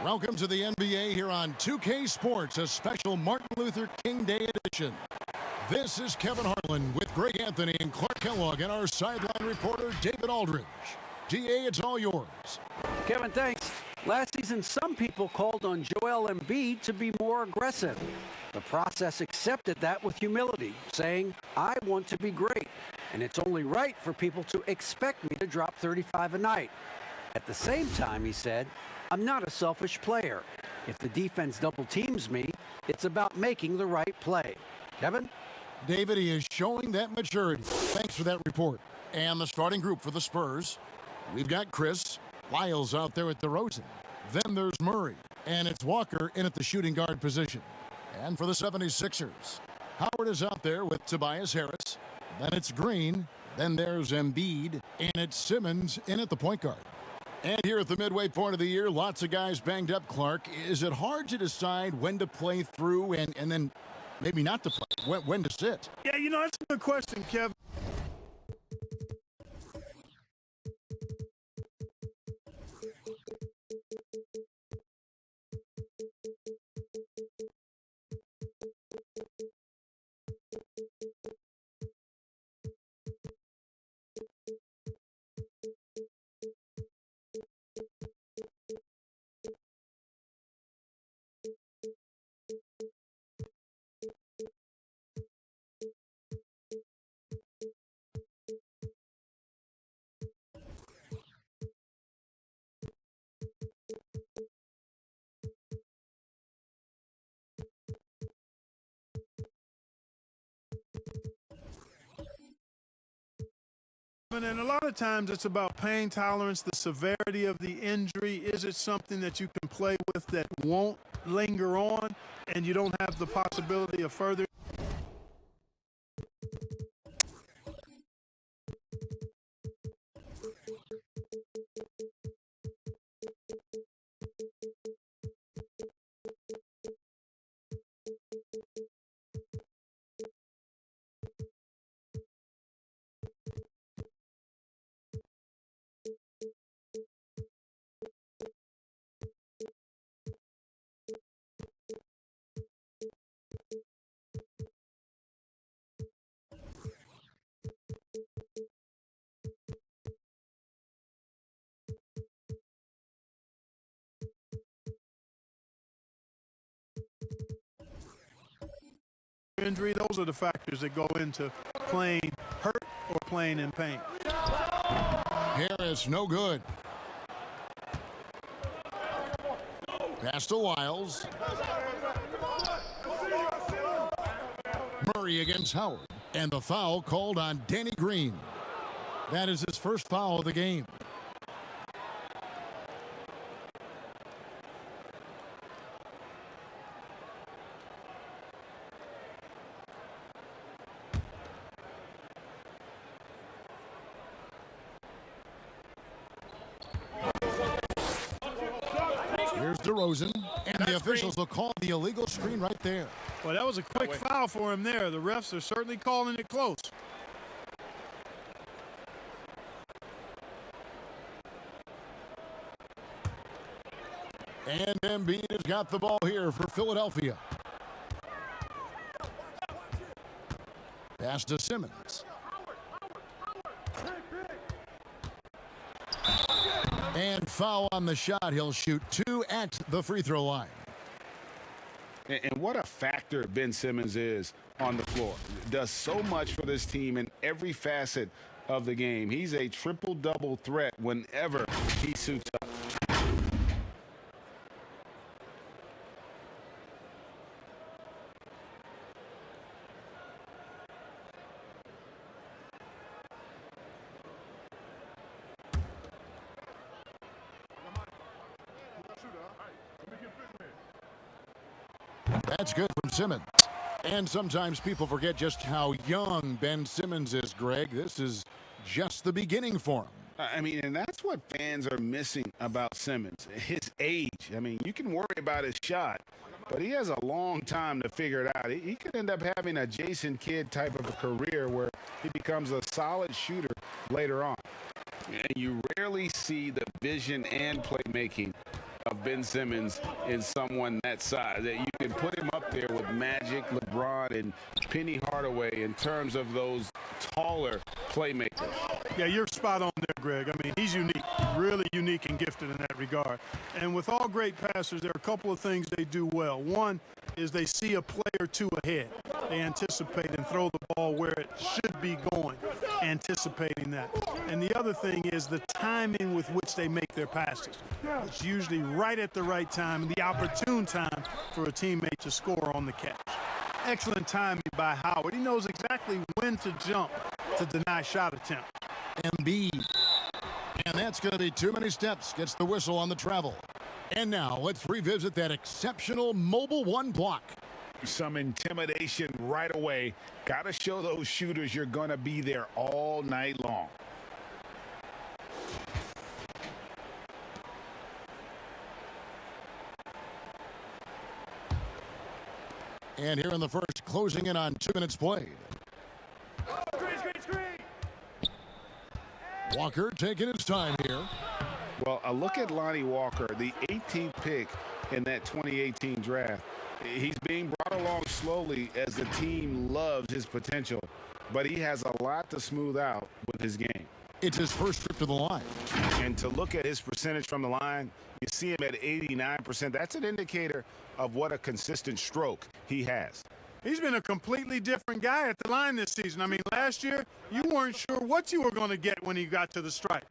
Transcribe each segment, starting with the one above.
Welcome to the NBA here on 2K Sports, a special Martin Luther King Day edition. This is Kevin Harlan with Greg Anthony and Clark Kellogg and our sideline reporter David Aldridge. GA, it's all yours. Kevin, thanks. Last season, some people called on Joel Embiid to be more aggressive. The process accepted that with humility, saying, I want to be great, and it's only right for people to expect me to drop 35 a night. At the same time, he said, I'm not a selfish player. If the defense double teams me, it's about making the right play. Kevin? David, he is showing that maturity. Thanks for that report. And the starting group for the Spurs. We've got Chris, Lyles out there at DeRozan. Then there's Murray, and it's Walker in at the shooting guard position. And for the 76ers, Howard is out there with Tobias Harris. Then it's Green. Then there's Embiid, and it's Simmons in at the point guard. And here at the midway point of the year, lots of guys banged up, Clark. Is it hard to decide when to play through and then maybe not to play, when to sit? Yeah, that's a good question, Kevin. And a lot of times it's about pain tolerance, the severity of the injury. Is it something that you can play with that won't linger on and you don't have the possibility of further? Injury, those are the factors that go into playing hurt or playing in pain. Harris, no good. Pass to Lyles. Murray against Howard. And the foul called on Danny Green. That is his first foul of the game. Here's DeRozan, and the officials will call the illegal screen right there. Well, that was a quick foul for him there. The refs are certainly calling it close. And Embiid has got the ball here for Philadelphia. Pass to Simmons. And foul on the shot. He'll shoot 2 at the free throw line. And what a factor Ben Simmons is on the floor. Does so much for this team in every facet of the game. He's a triple-double threat whenever he suits up. That's good from Simmons. And sometimes people forget just how young Ben Simmons is, Greg. This is just the beginning for him. I mean, and that's what fans are missing about Simmons, his age. I mean, you can worry about his shot, but he has a long time to figure it out. He could end up having a Jason Kidd type of a career where he becomes a solid shooter later on. And you rarely see the vision and playmaking of Ben Simmons in someone that size. That you can put him up there with Magic, LeBron, and Penny Hardaway in terms of those taller playmakers. Yeah, you're spot on there, Greg. I mean, he's unique, really unique and gifted in that regard. And with all great passers, there are a couple of things they do well. One is they see a play or two ahead. They anticipate and throw the ball where it should be going, anticipating that. And the other thing is the timing with which they make their passes. It's usually right at the right time, the opportune time for a teammate to score on the catch. Excellent timing by Howard. He knows exactly when to jump to deny shot attempt. Embiid. And that's going to be too many steps. Gets the whistle on the travel. And now let's revisit that exceptional mobile one block. Some intimidation right away. Got to show those shooters you're going to be there all night long. And here in the first, closing in on 2 minutes played. Walker taking his time here. Well, a look at Lonnie Walker, the 18th pick in that 2018 draft. He's being brought along slowly as the team loves his potential, but he has a lot to smooth out with his game. It's his first trip to the line. And to look at his percentage from the line, you see him at 89%. That's an indicator of what a consistent stroke he has. He's been a completely different guy at the line this season. I mean, last year, you weren't sure what you were going to get when he got to the stripe.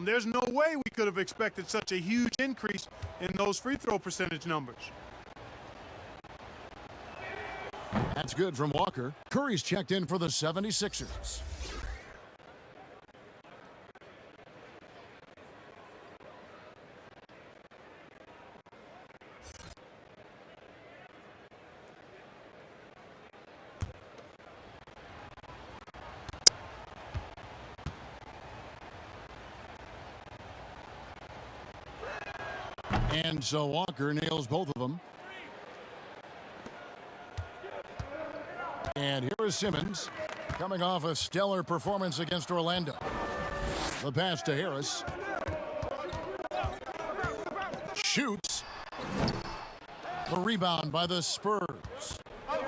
There's no way we could have expected such a huge increase in those free throw percentage numbers. That's good from Walker. Curry's checked in for the 76ers. And so Walker nails both of them. And here is Simmons coming off a stellar performance against Orlando. The pass to Harris. Shoots. The rebound by the Spurs.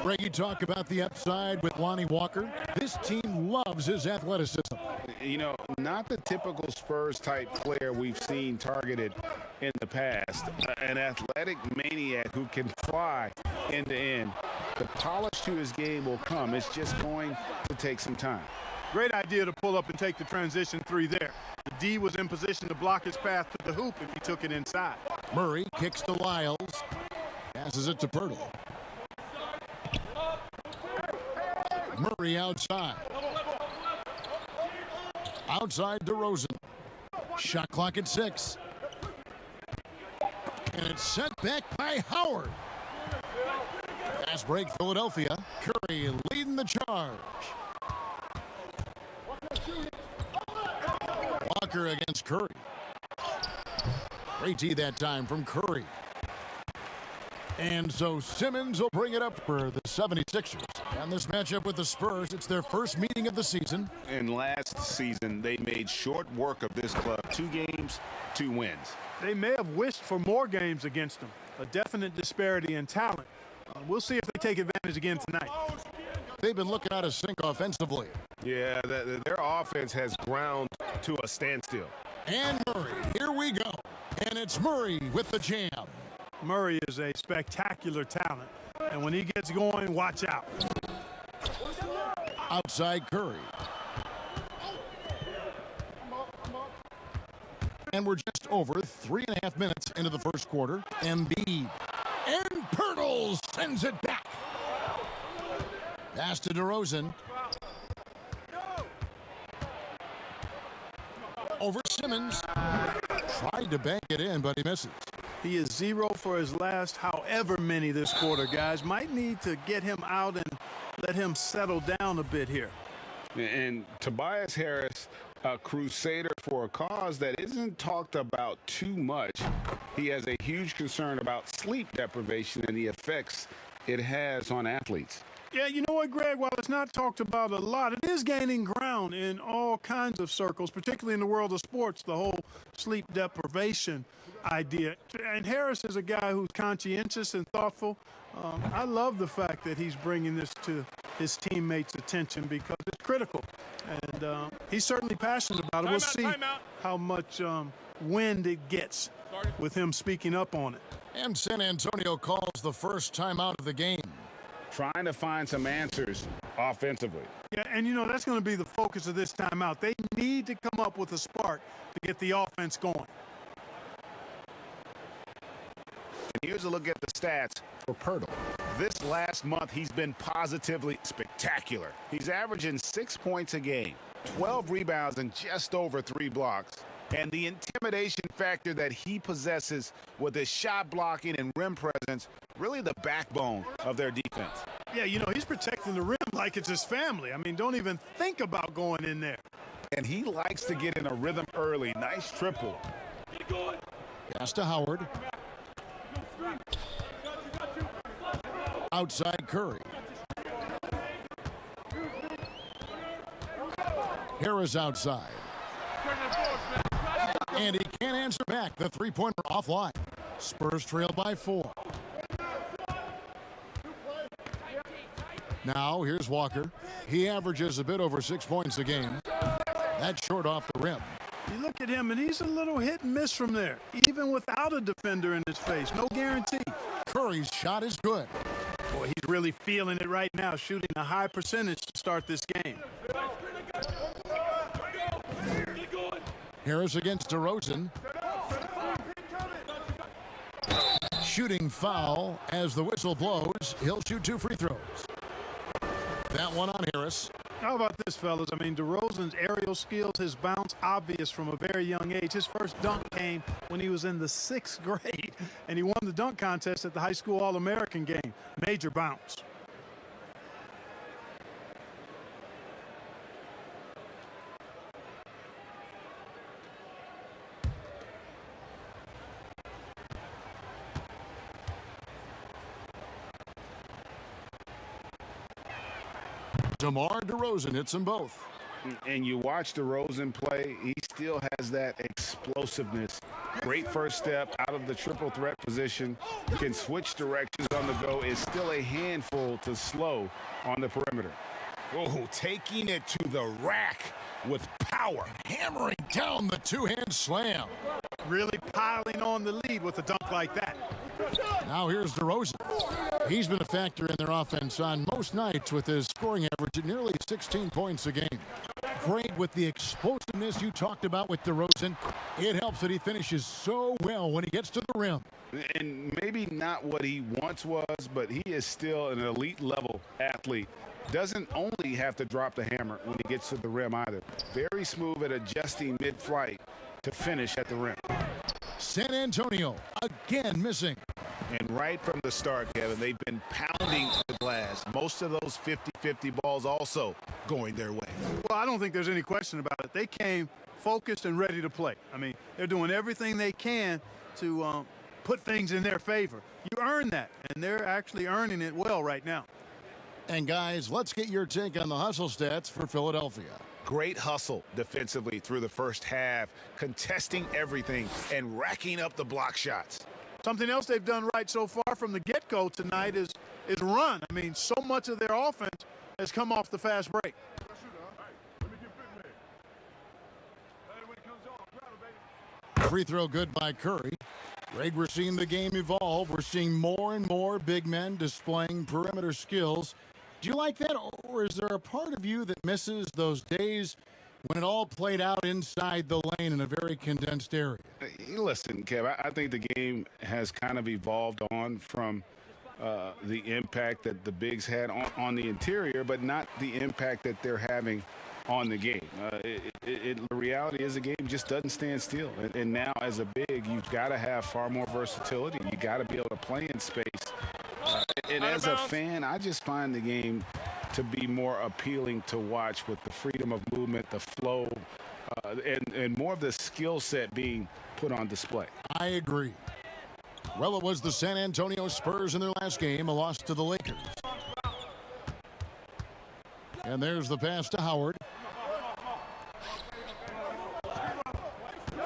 Greg, you talk about the upside with Lonnie Walker. This team loves his athleticism. You know, not the typical Spurs-type player we've seen targeted in the past. An athletic maniac who can fly end to end. The polish to his game will come. It's just going to take some time. Great idea to pull up and take the transition three there. The D was in position to block his path to the hoop if he took it inside. Murray kicks to Lyles. Passes it to Pirtle. Murray outside. Outside DeRozan. Shot clock at 6. And it's sent back by Howard. Fast break Philadelphia. Curry leading the charge. Walker against Curry. Great tee that time from Curry. And so Simmons will bring it up for the 76ers. And this matchup with the Spurs, it's their first meeting of the season. And last season, they made short work of this club. 2 games, 2 wins. They may have wished for more games against them. A definite disparity in talent. We'll see if they take advantage again tonight. They've been looking out of sync offensively. Yeah, their offense has ground to a standstill. And Murray, here we go. And it's Murray with the jam. Murray is a spectacular talent. And when he gets going, watch out. Outside Curry. And we're just over 3.5 minutes into the first quarter. Embiid. And Pirtle sends it back. Pass to DeRozan. Over Simmons. Tried to bank it in, but he misses. He is 0 for his last however many this quarter, guys. Might need to get him out and let him settle down a bit here. And Tobias Harris, a crusader for a cause that isn't talked about too much. He has a huge concern about sleep deprivation and the effects it has on athletes. Yeah, you know what, Greg? While it's not talked about a lot, it is gaining ground in all kinds of circles, particularly in the world of sports, the whole sleep deprivation idea. And Harris is a guy who's conscientious and thoughtful. I love the fact that he's bringing this to his teammates' attention because it's critical. And he's certainly passionate about it. We'll see how much wind it gets with him speaking up on it. And San Antonio calls the first timeout of the game. Trying to find some answers offensively. Yeah, and you know, that's going to be the focus of this timeout. They need to come up with a spark to get the offense going. And here's a look at the stats for Pirtle. This last month, he's been positively spectacular. He's averaging 6 points a game, 12 rebounds, and just over 3 blocks. And the intimidation factor that he possesses with his shot blocking and rim presence, really the backbone of their defense. Yeah, you know, he's protecting the rim like it's his family. I mean, don't even think about going in there. And he likes to get in a rhythm early. Nice triple. Pass to Howard. Outside Curry. Harris outside. And he can't answer back. The three-pointer offline. Spurs trail by 4. Now, here's Walker. He averages a bit over 6 points a game. That's short off the rim. You look at him, and he's a little hit and miss from there, even without a defender in his face. No guarantee. Curry's shot is good. Boy, he's really feeling it right now, shooting a high percentage to start this game. Harris against DeRozan. Shooting foul as the whistle blows. He'll shoot 2 free throws. That one on Harris. How about this, fellas? I mean, DeRozan's aerial skills, his bounce, obvious from a very young age. His first dunk came when he was in the 6th grade, and he won the dunk contest at the high school All-American game. Major bounce. DeMar DeRozan hits them both. And you watch DeRozan play, he still has that explosiveness. Great first step out of the triple threat position. Can switch directions on the go. Is still a handful to slow on the perimeter. Oh, taking it to the rack with power. Hammering down the two-hand slam. Really piling on the lead with a dunk like that. Now here's DeRozan. He's been a factor in their offense on most nights with his scoring average at nearly 16 points a game. Great with the explosiveness you talked about with DeRozan. It helps that he finishes so well when he gets to the rim. And maybe not what he once was, but he is still an elite level athlete. Doesn't only have to drop the hammer when he gets to the rim either. Very smooth at adjusting mid-flight to finish at the rim. San Antonio again missing. And right from the start, Kevin, they've been pounding the glass. Most of those 50-50 balls also going their way. Well, I don't think there's any question about it. They came focused and ready to play. I mean, they're doing everything they can to put things in their favor. You earn that, and they're actually earning it well right now. And guys, let's get your take on the hustle stats for Philadelphia. Great hustle defensively through the first half, contesting everything and racking up the block shots. Something else they've done right so far from the get-go tonight is run. I mean, so much of their offense has come off the fast break. Free throw good by Curry. Greg, we're seeing the game evolve. We're seeing more and more big men displaying perimeter skills. Do you like that, or is there a part of you that misses those days when it all played out inside the lane in a very condensed area? Listen, Kev, I think the game has kind of evolved on from the impact that the bigs had on the interior, but not the impact that they're having on the game. The reality is the game just doesn't stand still. And now as a big, you've got to have far more versatility. You got to be able to play in space. And as a fan, I just find the game to be more appealing to watch with the freedom of movement, the flow, and more of the skill set being put on display. I agree. Well, it was the San Antonio Spurs in their last game, a loss to the Lakers. And there's the pass to Howard.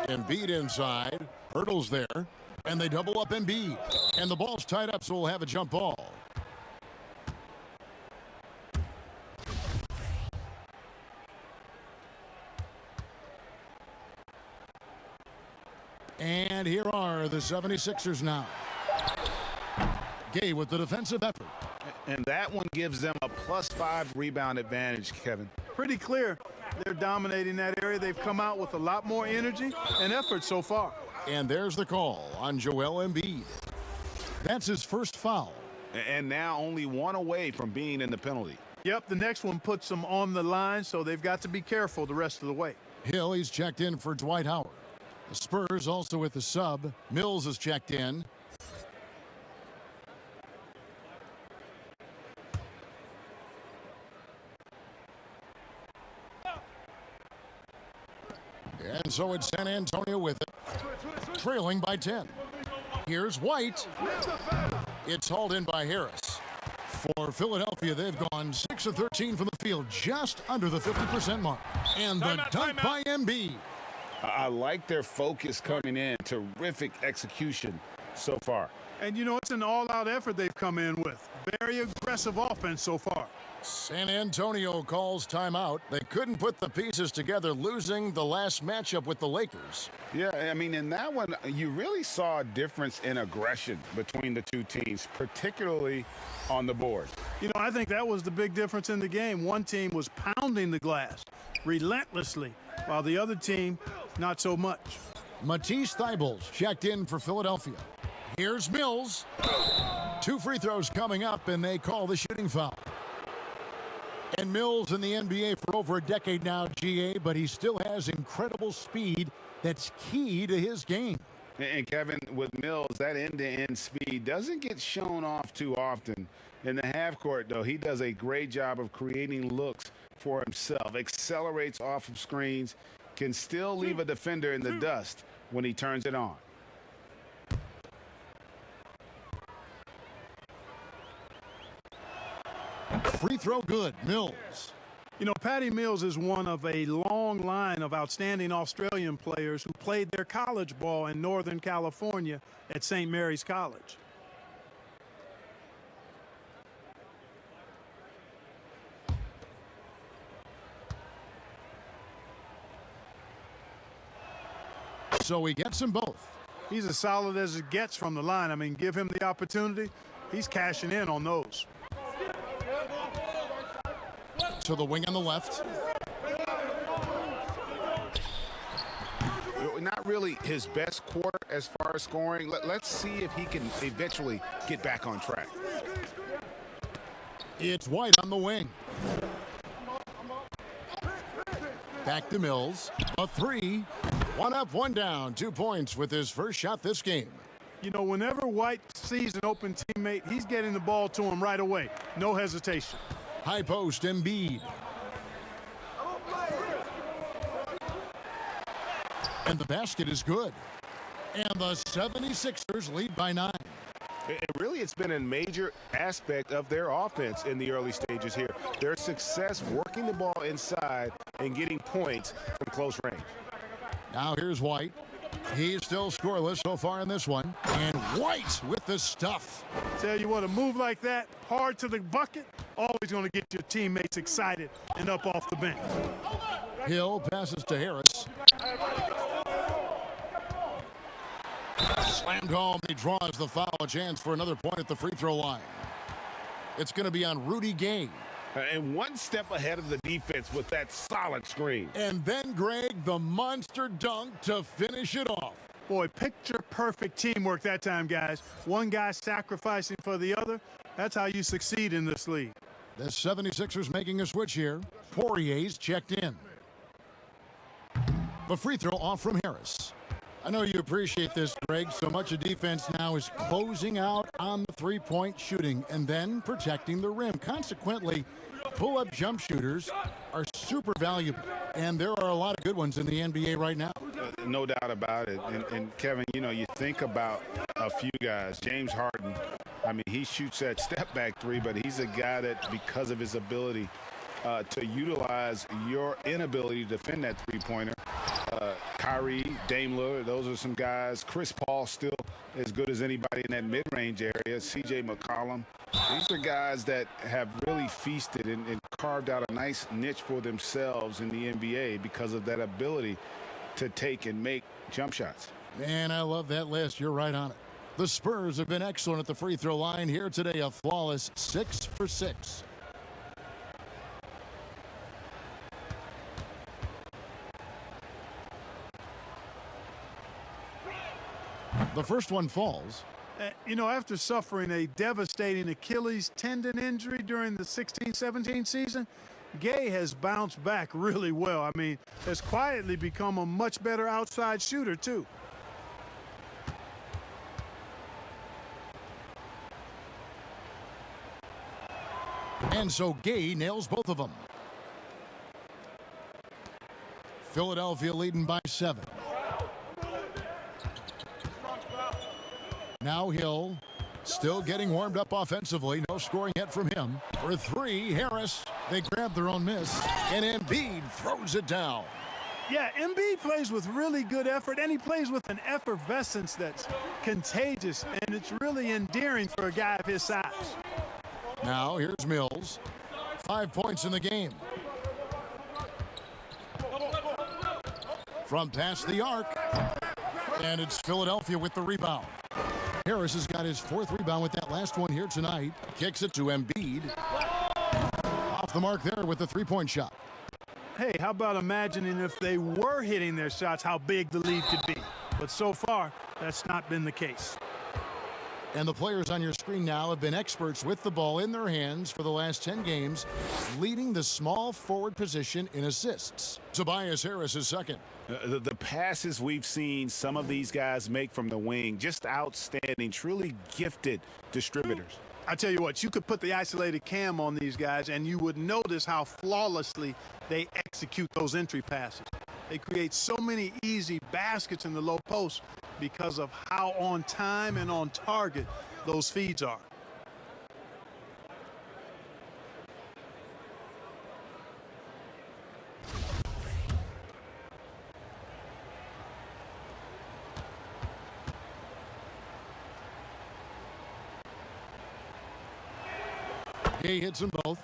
Embiid inside. Hurdles there. And they double up Embiid. And the ball's tied up, so we'll have a jump ball. And here are the 76ers now. Gay with the defensive effort. And that one gives them a +5 rebound advantage, Kevin. Pretty clear. They're dominating that area. They've come out with a lot more energy and effort so far. And there's the call on Joel Embiid. That's his first foul. And now only one away from being in the penalty. Yep, the next one puts them on the line, so they've got to be careful the rest of the way. Hill, he's checked in for Dwight Howard. The Spurs also with the sub. Mills is checked in. And so it's San Antonio with it, trailing by 10. Here's White. It's hauled in by Harris. For Philadelphia, they've gone 6 of 13 from the field, just under the 50% mark. And the dunk by Embiid. I like their focus coming in. Terrific execution so far. And, you know, it's an all-out effort they've come in with. Very aggressive offense so far. San Antonio calls timeout. They couldn't put the pieces together, losing the last matchup with the Lakers. Yeah, I mean, in that one, you really saw a difference in aggression between the two teams, particularly on the board. You know, I think that was the big difference in the game. One team was pounding the glass relentlessly, while the other team, not so much. Matisse Thybulle's checked in for Philadelphia. Here's Mills. 2 free throws coming up, and they call the shooting foul. And Mills in the NBA for over a decade now, GA, but he still has incredible speed that's key to his game. And Kevin, with Mills, that end-to-end speed doesn't get shown off too often. In the half court, though, he does a great job of creating looks for himself, accelerates off of screens, can still leave a defender in the dust when he turns it on. Free throw good, Mills. You know, Patty Mills is one of a long line of outstanding Australian players who played their college ball in Northern California at St. Mary's College. So he gets them both. He's as solid as it gets from the line. I mean, give him the opportunity. He's cashing in on those. To the wing on the left. Not really his best quarter as far as scoring. Let's see if he can eventually get back on track. It's White on the wing. Back to Mills. A 3. 1 up, 1 down. 2 points with his first shot this game. You know, whenever White sees an open teammate, he's getting the ball to him right away. No hesitation. High post, Embiid. And the basket is good. And the 76ers lead by 9. And really, it's been a major aspect of their offense in the early stages here. Their success working the ball inside and getting points from close range. Now here's White. He's still scoreless so far in this one. And White with the stuff. Tell you what, a move like that, hard to the bucket, always going to get your teammates excited and up off the bench. Hill passes to Harris. Slammed home. He draws the foul. A chance for another point at the free throw line. It's going to be on Rudy Gay. And one step ahead of the defense with that solid screen. And then, Greg, the monster dunk to finish it off. Boy, picture-perfect teamwork that time, guys. One guy sacrificing for the other. That's how you succeed in this league. The 76ers making a switch here. Poirier's checked in. The free throw off from Harris. I know you appreciate this, Greg. So much of defense now is closing out on the three-point shooting and then protecting the rim. Consequently, pull-up jump shooters are super valuable, and there are a lot of good ones in the NBA right now. No doubt about it. And Kevin, you know, you think about a few guys. James Harden, I mean, he shoots that step-back 3, but he's a guy that, because of his ability to utilize your inability to defend that three-pointer. Kyrie, Dame Lillard, those are some guys. Chris Paul still as good as anybody in that mid-range area. C.J. McCollum. These are guys that have really feasted and carved out a nice niche for themselves in the NBA because of that ability to take and make jump shots. Man, I love that list. You're right on it. The Spurs have been excellent at the free throw line here today, a flawless 6 for 6. The first one falls. You know, after suffering a devastating Achilles tendon injury during the 16-17 season, Gay has bounced back really well. I mean, has quietly become a much better outside shooter, too. And so Gay nails both of them. Philadelphia leading by 7. Now Hill still getting warmed up offensively. No scoring yet from him. For 3, Harris. They grab their own miss. And Embiid throws it down. Yeah, Embiid plays with really good effort, and he plays with an effervescence that's contagious, and it's really endearing for a guy of his size. Now here's Mills. 5 points in the game. From past the arc. And it's Philadelphia with the rebound. Harris has got his 4th rebound with that last one here tonight. Kicks it to Embiid. Off the mark there with the 3-point shot. Hey, how about imagining if they were hitting their shots, how big the lead could be. But so far, that's not been the case. And the players on your screen now have been experts with the ball in their hands for the last 10 games, leading the small forward position in assists. Tobias Harris is second. The passes we've seen some of these guys make from the wing, just outstanding, truly gifted distributors. I tell you what, you could put the isolated cam on these guys and you would notice how flawlessly they execute those entry passes. They create so many easy baskets in the low post because of how on time and on target those feeds are. He hits them both.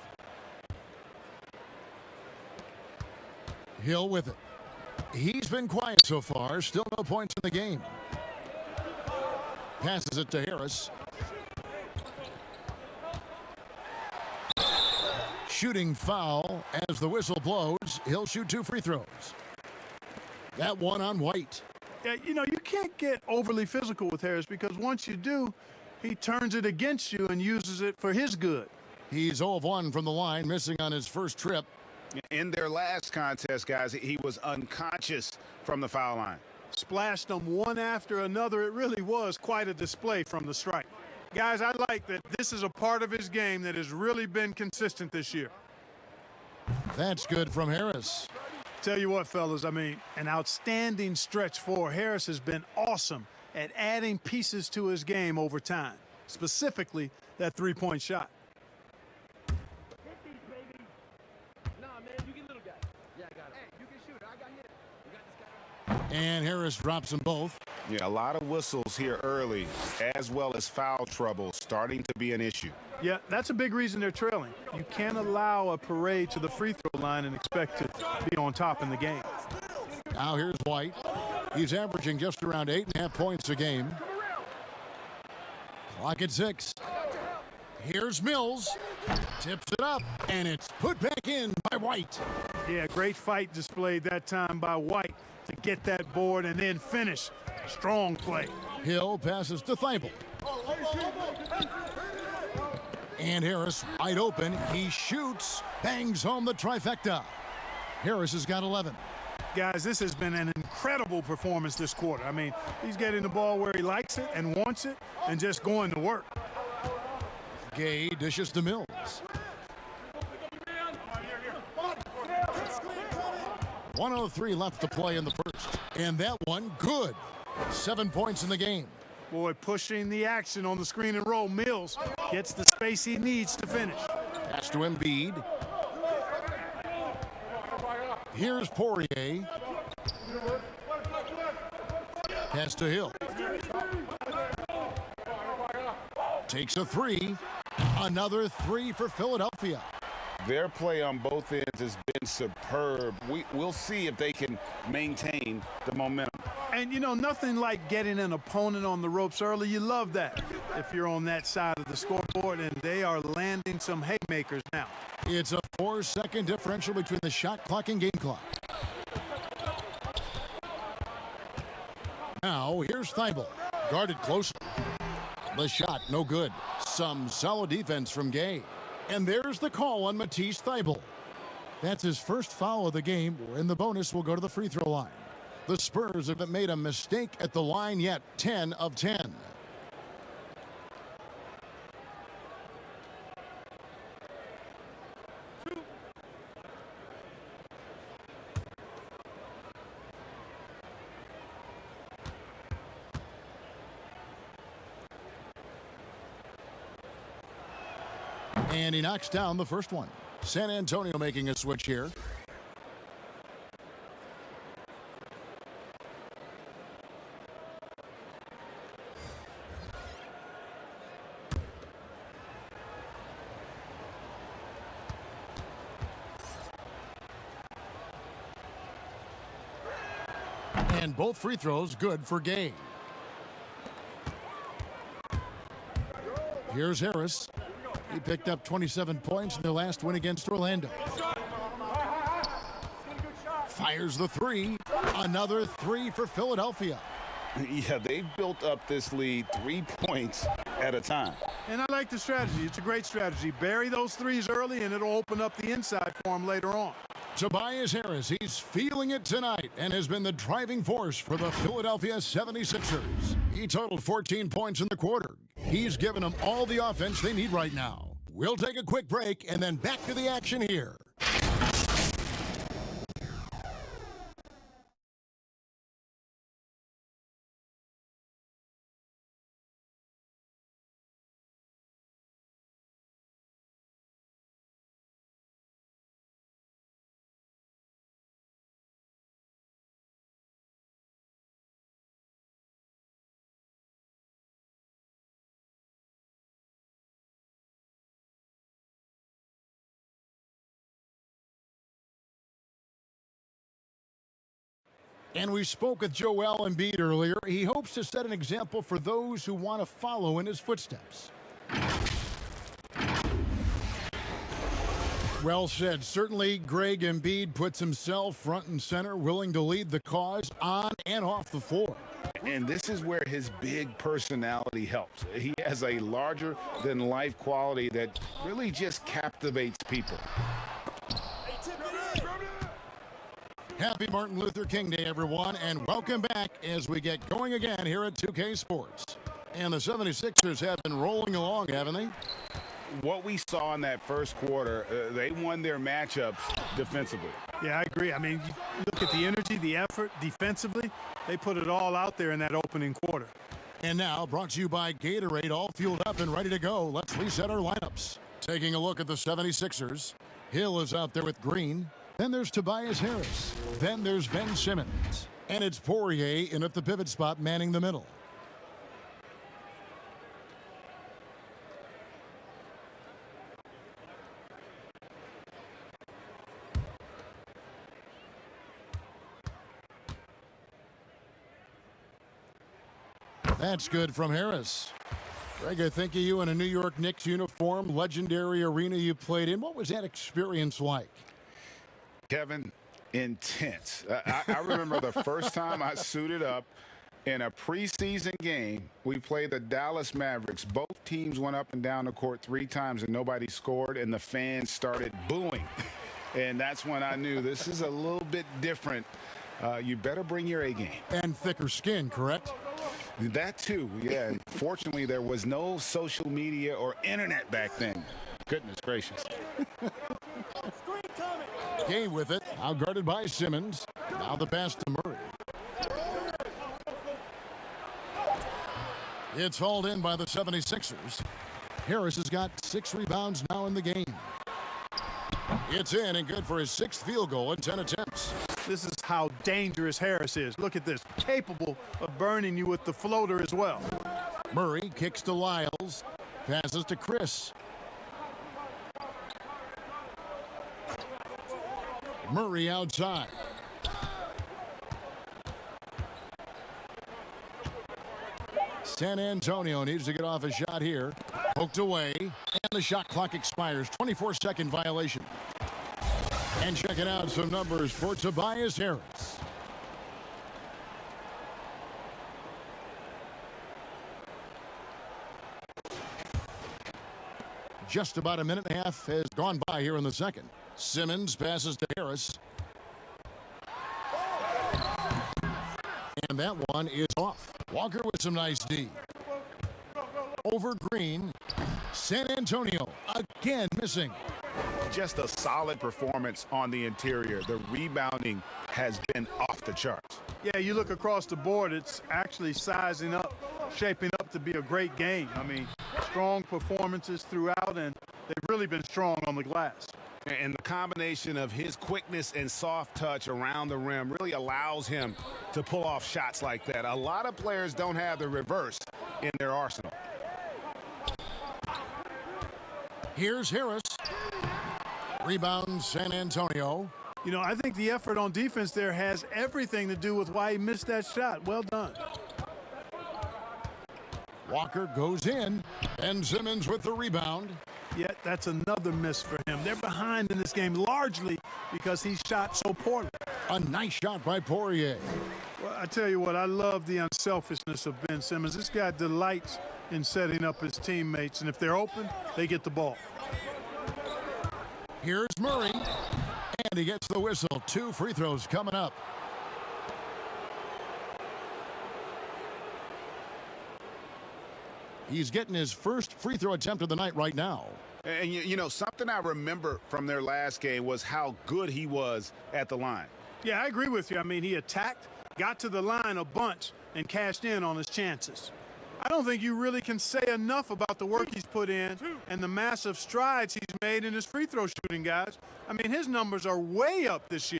Hill with it. He's been quiet so far. Still no points in the game. Passes it to Harris. Shooting foul as the whistle blows. He'll shoot 2 free throws. That one on White. Yeah, you know, you can't get overly physical with Harris because once you do, he turns it against you and uses it for his good. He's 0 of 1 from the line, missing on his first trip. In their last contest, guys, he was unconscious from the foul line. Splashed them one after another. It really was quite a display from the stripe. Guys, I like that this is a part of his game that has really been consistent this year. That's good from Harris. Tell you what, fellas, I mean, an outstanding stretch for Harris has been awesome at adding pieces to his game over time, specifically that 3-point shot. And Harris drops them both. Yeah, a lot of whistles here early, as well as foul trouble starting to be an issue. Yeah, that's a big reason they're trailing. You can't allow a parade to the free throw line and expect to be on top in the game. Now here's White. He's averaging just around 8.5 points a game. Clock at 6. Here's Mills. Tips it up, and it's put back in by White. Yeah, great fight displayed that time by White to get that board and then finish. Strong play. Hill passes to Thibault. And Harris wide open. He shoots, bangs home the trifecta. Harris has got 11. Guys, this has been an incredible performance this quarter. I mean, he's getting the ball where he likes it and wants it and just going to work. Gay dishes to Mills. 1:03 left to play in the first. And that one, good. 7 points in the game. Boy, pushing the action on the screen and roll. Mills gets the space he needs to finish. Pass to Embiid. Here's Poirier. Pass to Hill. Takes a three. Another three for Philadelphia. Their play on both ends has been superb. We'll see if they can maintain the momentum. And, you know, nothing like getting an opponent on the ropes early. You love that if you're on that side of the scoreboard, and they are landing some haymakers now. It's a 4-second differential between the shot clock and game clock. Now, here's Thibault. Guarded closely. The shot, no good. Some solid defense from Gay. And there's the call on Matisse Thibault. That's his first foul of the game, and the bonus will go to the free throw line. The Spurs haven't made a mistake at the line yet, 10 of 10. And he knocks down the first one. San Antonio making a switch here. And both free throws good for Gay. Here's Harris. He picked up 27 points in their last win against Orlando. Fires the three. Another three for Philadelphia. Yeah, they've built up this lead 3 points at a time. And I like the strategy. It's a great strategy. Bury those threes early, and it'll open up the inside for them later on. Tobias Harris, he's feeling it tonight and has been the driving force for the Philadelphia 76ers. He totaled 14 points in the quarter. He's given them all the offense they need right now. We'll take a quick break and then back to the action here. And we spoke with Joel Embiid earlier. He hopes to set an example for those who want to follow in his footsteps. Well said. Certainly, Greg Embiid puts himself front and center, willing to lead the cause on and off the floor. And this is where his big personality helps. He has a larger-than-life quality that really just captivates people. Happy Martin Luther King Day, everyone, and welcome back as we get going again here at 2K Sports. And the 76ers have been rolling along, haven't they? What we saw in that first quarter, they won their matchups defensively. Yeah, I agree. I mean, you look at the energy, the effort defensively. They put it all out there in that opening quarter. And now, brought to you by Gatorade, all fueled up and ready to go. Let's reset our lineups. Taking a look at the 76ers. Hill is out there with Green. Then there's Tobias Harris. Then there's Ben Simmons. And it's Poirier in at the pivot spot, manning the middle. That's good from Harris. Greg, I think of you in a New York Knicks uniform, legendary arena you played in. What was that experience like? Kevin, intense. I remember the first time I suited up in a preseason game. We played the Dallas Mavericks. Both teams went up and down the court 3 times and nobody scored, and the fans started booing. And that's when I knew this is a little bit different. You better bring your A game. And thicker skin, correct? That too, yeah. Fortunately, there was no social media or internet back then. Goodness gracious. Gay with it, now guarded by Simmons. Now the pass to Murray. It's hauled in by the 76ers. Harris has got 6 rebounds now in the game. It's in and good for his 6th field goal in 10 attempts. This is how dangerous Harris is. Look at this, capable of burning you with the floater as well. Murray kicks to Lyles, passes to Chris. Murray outside. San Antonio needs to get off a shot here. Poked away, and the shot clock expires. 24-second violation. And checking out some numbers for Tobias Harris. Just about a minute and a half has gone by here in the second. Simmons passes to Harris. And that one is off. Walker with some nice D. Over Green. San Antonio again missing. Just a solid performance on the interior. The rebounding has been off the charts. Yeah, you look across the board, it's actually sizing up, shaping up to be a great game. I mean, strong performances throughout, and they've really been strong on the glass. And the combination of his quickness and soft touch around the rim really allows him to pull off shots like that. A lot of players don't have the reverse in their arsenal. Here's Harris. Rebound San Antonio. You know, I think the effort on defense there has everything to do with why he missed that shot. Well done. Walker goes in, and Simmons with the rebound. Yet that's another miss for him. They're behind in this game largely because he shot so poorly. A nice shot by Poirier. Well, I tell you what, I love the unselfishness of Ben Simmons. This guy delights in setting up his teammates, and if they're open, they get the ball. Here's Murray, and he gets the whistle. 2 free throws coming up. He's getting his first free throw attempt of the night right now. And, you know, something I remember from their last game was how good he was at the line. Yeah, I agree with you. I mean, he attacked, got to the line a bunch, and cashed in on his chances. I don't think you really can say enough about the work he's put in and the massive strides he's made in his free throw shooting, guys. I mean, his numbers are way up this year.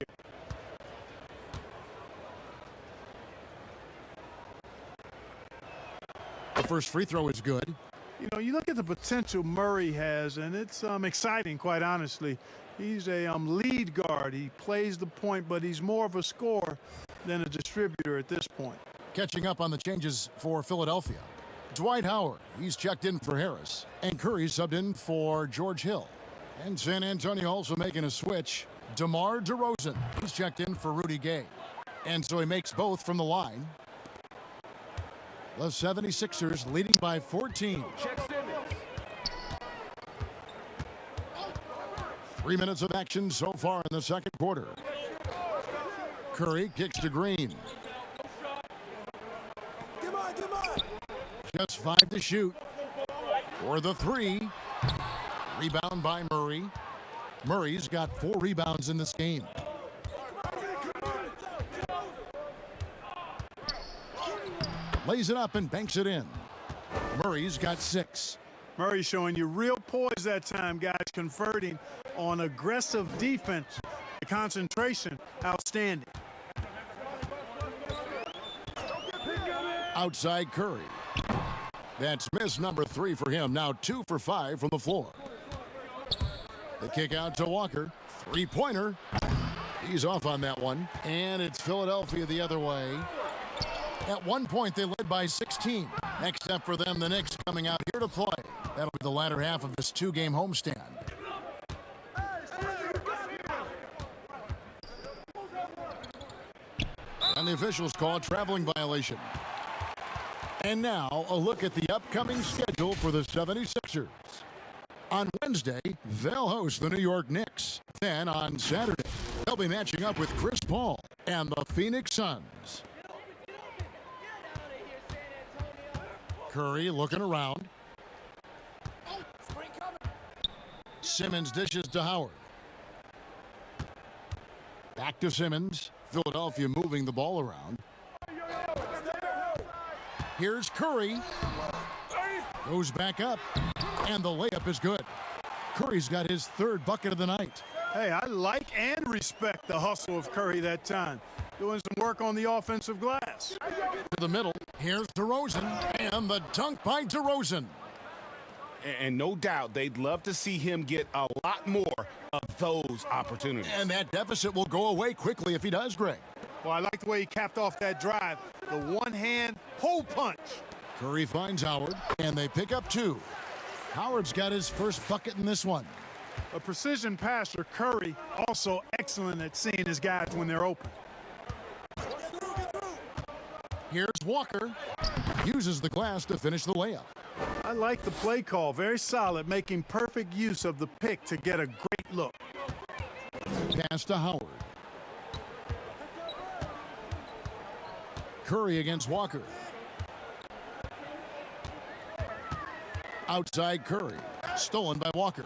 The first free throw is good. You know, you look at the potential Murray has, and it's exciting, quite honestly. He's a lead guard. He plays the point, but he's more of a scorer than a distributor at this point. Catching up on the changes for Philadelphia. Dwight Howard, he's checked in for Harris. And Curry subbed in for George Hill. And San Antonio also making a switch. DeMar DeRozan, he's checked in for Rudy Gay. And so he makes both from the line. The 76ers leading by 14. 3 minutes of action so far in the second quarter. Curry kicks to Green. Just 5 to shoot. For the 3. Rebound by Murray. Murray's got 4 rebounds in this game. Lays it up and banks it in. Murray's got 6. Murray showing you real poise that time, guys, converting on aggressive defense. The concentration, outstanding. Outside Curry. That's miss number 3 for him. Now 2 for 5 from the floor. The kick out to Walker. 3-pointer. He's off on that one. And it's Philadelphia the other way. At one point, they led by 16. Next up for them, the Knicks coming out here to play. That'll be the latter half of this 2-game homestand. And the officials call a traveling violation. And now, a look at the upcoming schedule for the 76ers. On Wednesday, they'll host the New York Knicks. Then on Saturday, they'll be matching up with Chris Paul and the Phoenix Suns. Curry looking around. Simmons dishes to Howard. Back to Simmons. Philadelphia moving the ball around. Here's Curry. Goes back up. And the layup is good. Curry's got his 3rd bucket of the night. Hey, I like and respect the hustle of Curry that time. Doing some work on the offensive glass. To the middle. Here's DeRozan. And the dunk by DeRozan. And no doubt they'd love to see him get a lot more of those opportunities. And that deficit will go away quickly if he does, Greg. Well, I like the way he capped off that drive. The one-hand hole punch. Curry finds Howard, and they pick up 2. Howard's got his first bucket in this one. A precision passer, Curry, also excellent at seeing his guys when they're open. Here's Walker. Uses the glass to finish the layup. I like the play call. Very solid, making perfect use of the pick to get a great look. Pass to Howard. Curry against Walker. Outside Curry. Stolen by Walker.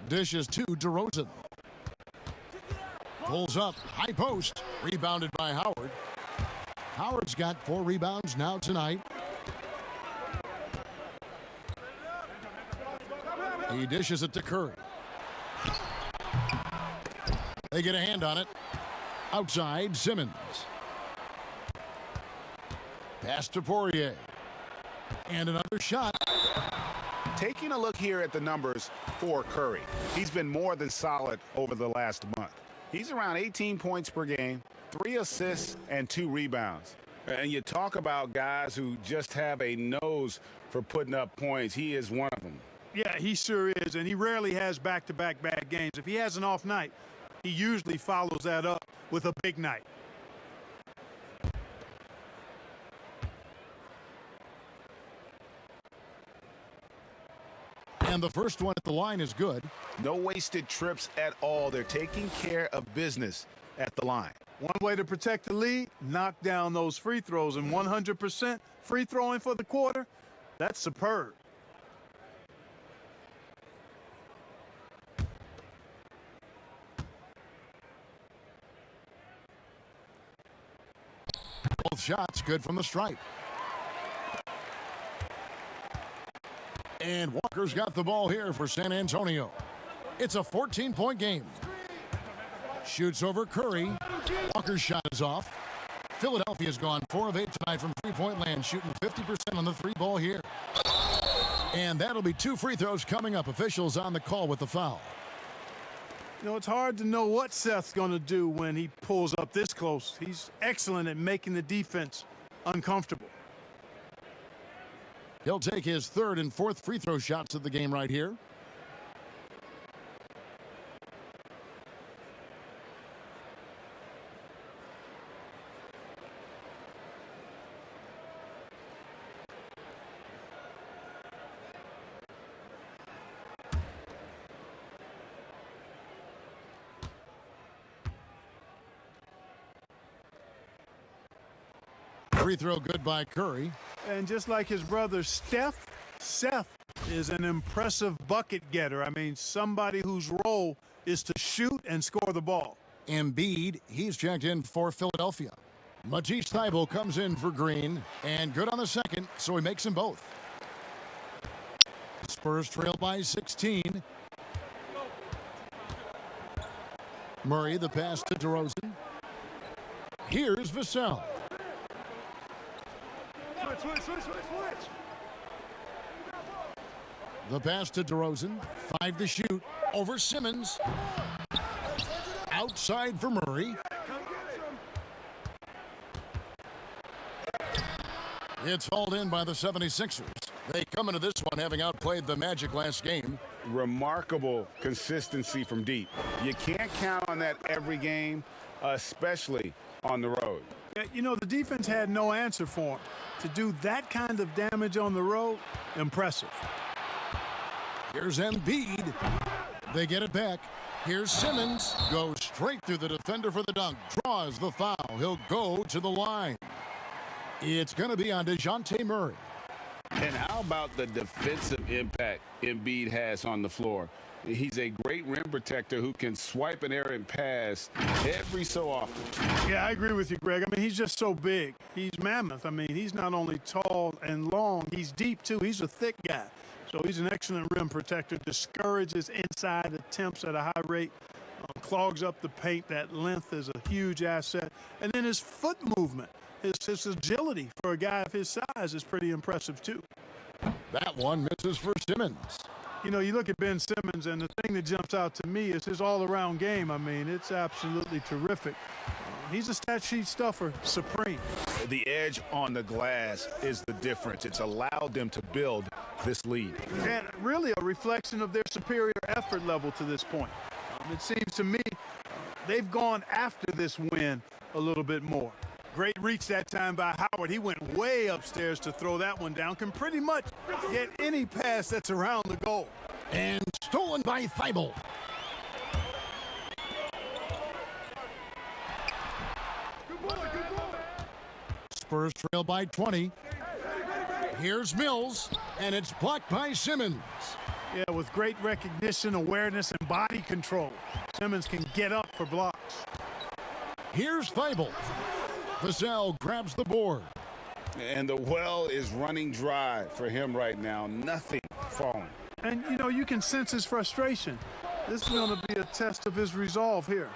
Dishes to DeRozan. Pulls up. High post. Rebounded by Howard. Howard's got 4 rebounds now tonight. He dishes it to Curry. They get a hand on it. Outside, Simmons. Pass to Poirier. And another shot. Taking a look here at the numbers for Curry, he's been more than solid over the last month. He's around 18 points per game, 3 assists, and 2 rebounds. And you talk about guys who just have a nose for putting up points. He is one of them. Yeah, he sure is, and he rarely has back-to-back bad games. If he has an off night, he usually follows that up with a big night. And the first one at the line is good. No wasted trips at all. They're taking care of business at the line. One way to protect the lead, knock down those free throws, and 100% free throwing for the quarter, that's superb. Both shots good from the stripe. And Walker's got the ball here for San Antonio. It's a 14-point game. Shoots over Curry. Walker's shot is off. Philadelphia's gone 4 of 8 tonight from three-point land, shooting 50% on the 3-ball here. And that'll be 2 free throws coming up. Officials on the call with the foul. You know, it's hard to know what Seth's going to do when he pulls up this close. He's excellent at making the defense uncomfortable. He'll take his 3rd and 4th free throw shots of the game right here. Free throw good by Curry. And just like his brother Steph, Seth is an impressive bucket getter. I mean, somebody whose role is to shoot and score the ball. Embiid, he's checked in for Philadelphia. Matisse Thybulle comes in for Green, and good on the second, so he makes them both. Spurs trail by 16. Murray, the pass to DeRozan. Here's Vassell. Switch. The pass to DeRozan. 5 to shoot. Over Simmons. Outside for Murray. It's hauled in by the 76ers. They come into this one having outplayed the Magic last game. Remarkable consistency from deep. You can't count on that every game, especially on the road. Yeah, you know, the defense had no answer for him. To do that kind of damage on the road, impressive. Here's Embiid. They get it back. Here's Simmons. Goes straight through the defender for the dunk. Draws the foul. He'll go to the line. It's going to be on DeJounte Murray. And how about the defensive impact Embiid has on the floor? He's a great rim protector who can swipe an errant pass every so often. Yeah, I agree with you, Greg. I mean, he's just so big. He's mammoth. I mean, he's not only tall and long, he's deep, too. He's a thick guy. So he's an excellent rim protector, discourages inside attempts at a high rate, clogs up the paint. That length is a huge asset. And then his foot movement, his agility for a guy of his size is pretty impressive, too. That one misses for Simmons. You know, you look at Ben Simmons, and the thing that jumps out to me is his all-around game. I mean, it's absolutely terrific. He's a stat sheet stuffer, supreme. The edge on the glass is the difference. It's allowed them to build this lead. And really a reflection of their superior effort level to this point. It seems to me they've gone after this win a little bit more. Great reach that time by Howard. He went way upstairs to throw that one down. Can pretty much get any pass that's around the goal. And stolen by Thibault. Spurs trail by 20. Here's Mills, and it's blocked by Simmons. Yeah, with great recognition, awareness, and body control, Simmons can get up for blocks. Here's Thibault. Vassell grabs the board. And the well is running dry for him right now. Nothing falling. And, you know, you can sense his frustration. This is going to be a test of his resolve here.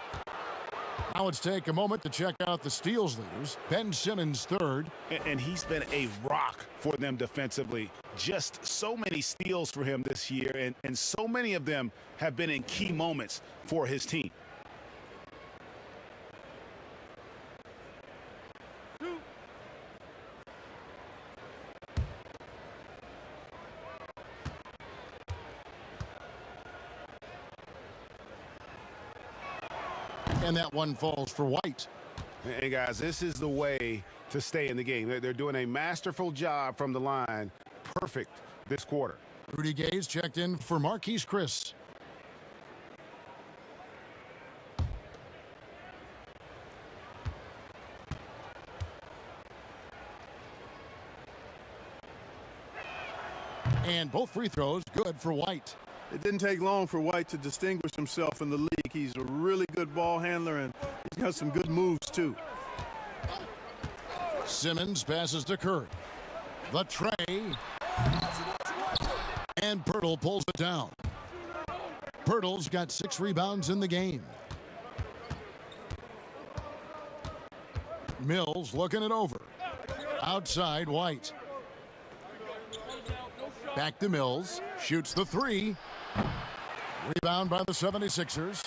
Now let's take a moment to check out the steals leaders. Ben Simmons third. And he's been a rock for them defensively. Just so many steals for him this year, and so many of them have been in key moments for his team. And that one falls for White. Hey, guys, this is the way to stay in the game. They're doing a masterful job from the line. Perfect this quarter. Rudy Gay's checked in for Marquise Chris. And both free throws good for White. It didn't take long for White to distinguish himself in the league. He's a really good ball handler, and he's got some good moves, too. Simmons passes to Curry. The tray. And Pirtle pulls it down. Pirtle's got 6 rebounds in the game. Mills looking it over. Outside, White. Back to Mills. Shoots the 3. Rebound by the 76ers.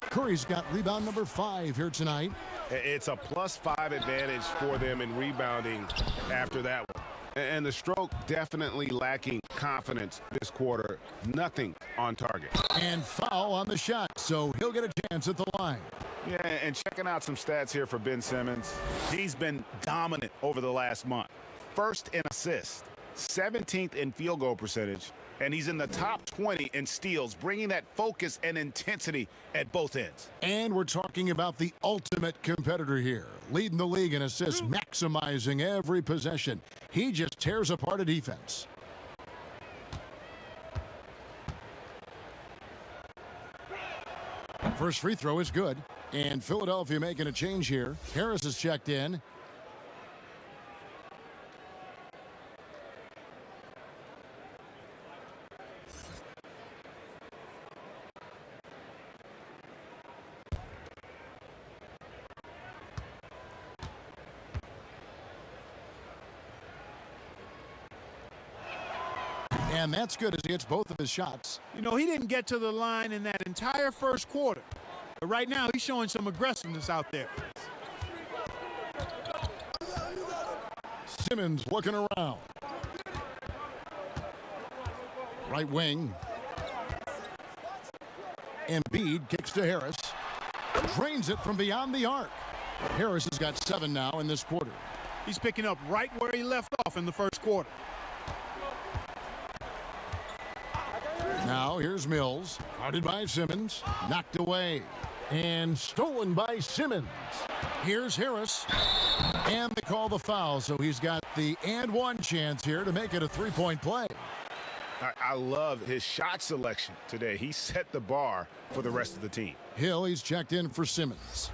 Curry's got rebound number 5 here tonight. It's a +5 advantage for them in rebounding after that one. And the stroke definitely lacking confidence this quarter. Nothing on target. And foul on the shot, so he'll get a chance at the line. Yeah, and checking out some stats here for Ben Simmons. He's been dominant over the last month. First in assists, 17th in field goal percentage, and he's in the top 20 in steals, bringing that focus and intensity at both ends. And we're talking about the ultimate competitor here, leading the league in assists, maximizing every possession. He just tears apart a defense. First free throw is good, and Philadelphia making a change here. Harris is checked in. And that's good as he hits both of his shots. You know, he didn't get to the line in that entire first quarter. But right now, he's showing some aggressiveness out there. Simmons looking around. Right wing. Embiid kicks to Harris. Drains it from beyond the arc. Harris has got 7 now in this quarter. He's picking up right where he left off in the first quarter. Now here's Mills, guarded by Simmons, knocked away, and stolen by Simmons. Here's Harris, and they call the foul, so he's got the and one chance here to make it a 3-point play. I love his shot selection today. He set the bar for the rest of the team. Hill, he's checked in for Simmons.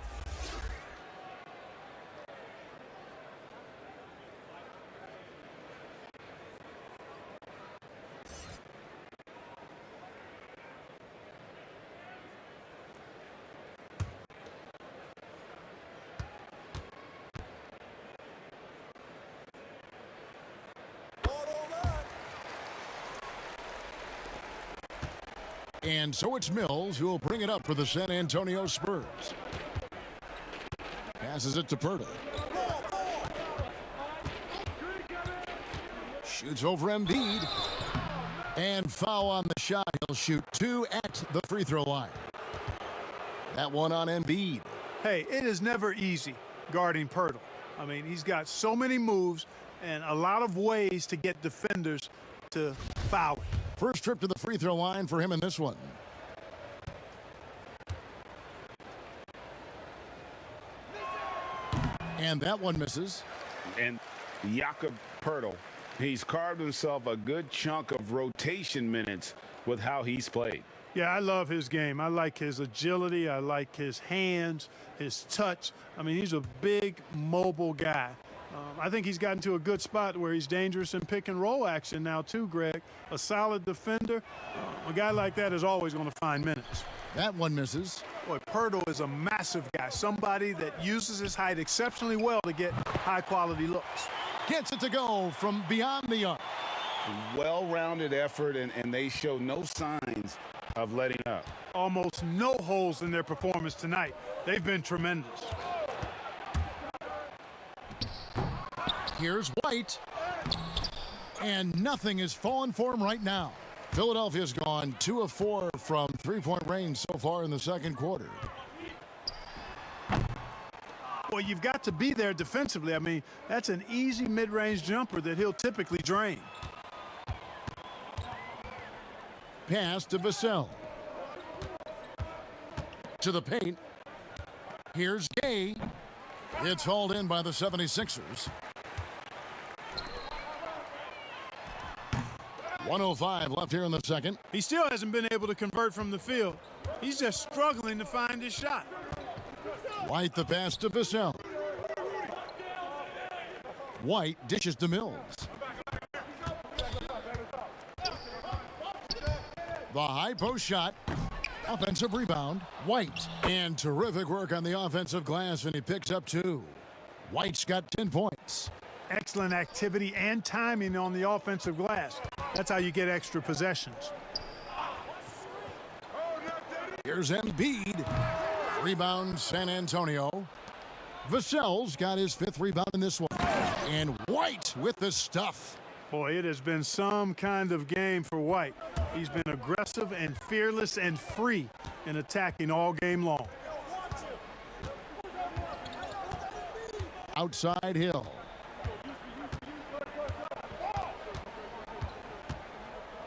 And so it's Mills who will bring it up for the San Antonio Spurs. Passes it to Pirtle. Shoots over Embiid. And foul on the shot. He'll shoot 2 at the free throw line. That one on Embiid. Hey, it is never easy guarding Pirtle. I mean, he's got so many moves and a lot of ways to get defenders to foul it. First trip to the free throw line for him in this one. And that one misses. And Jakob Pirtle, he's carved himself a good chunk of rotation minutes with how he's played. Yeah, I love his game. I like his agility. I like his hands, his touch. I mean, he's a big, mobile guy. I think he's gotten to a good spot where he's dangerous in pick and roll action now too, Greg. A solid defender. A guy like that is always going to find minutes. That one misses. Boy, Pirtle is a massive guy, somebody that uses his height exceptionally well to get high-quality looks. Gets it to go from beyond the arc. Well-rounded effort, and they show no signs of letting up. Almost no holes in their performance tonight. They've been tremendous. Here's White. And nothing is falling for him right now. Philadelphia's gone 2 of 4 from three-point range so far in the second quarter. Well, you've got to be there defensively. I mean, that's an easy mid-range jumper that he'll typically drain. Pass to Vassell. To the paint. Here's Gay. It's hauled in by the 76ers. 1:05 left here in the second. He still hasn't been able to convert from the field. He's just struggling to find his shot. White the pass to Vassell. White dishes to Mills. The high post shot. Offensive rebound. White. And terrific work on the offensive glass, and he picks up 2. White's got 10 points. Excellent activity and timing on the offensive glass. That's how you get extra possessions. Here's Embiid. Rebound San Antonio. Vassell's got his 5th rebound in this one. And White with the stuff. Boy, it has been some kind of game for White. He's been aggressive and fearless and free in attacking all game long. Outside Hill.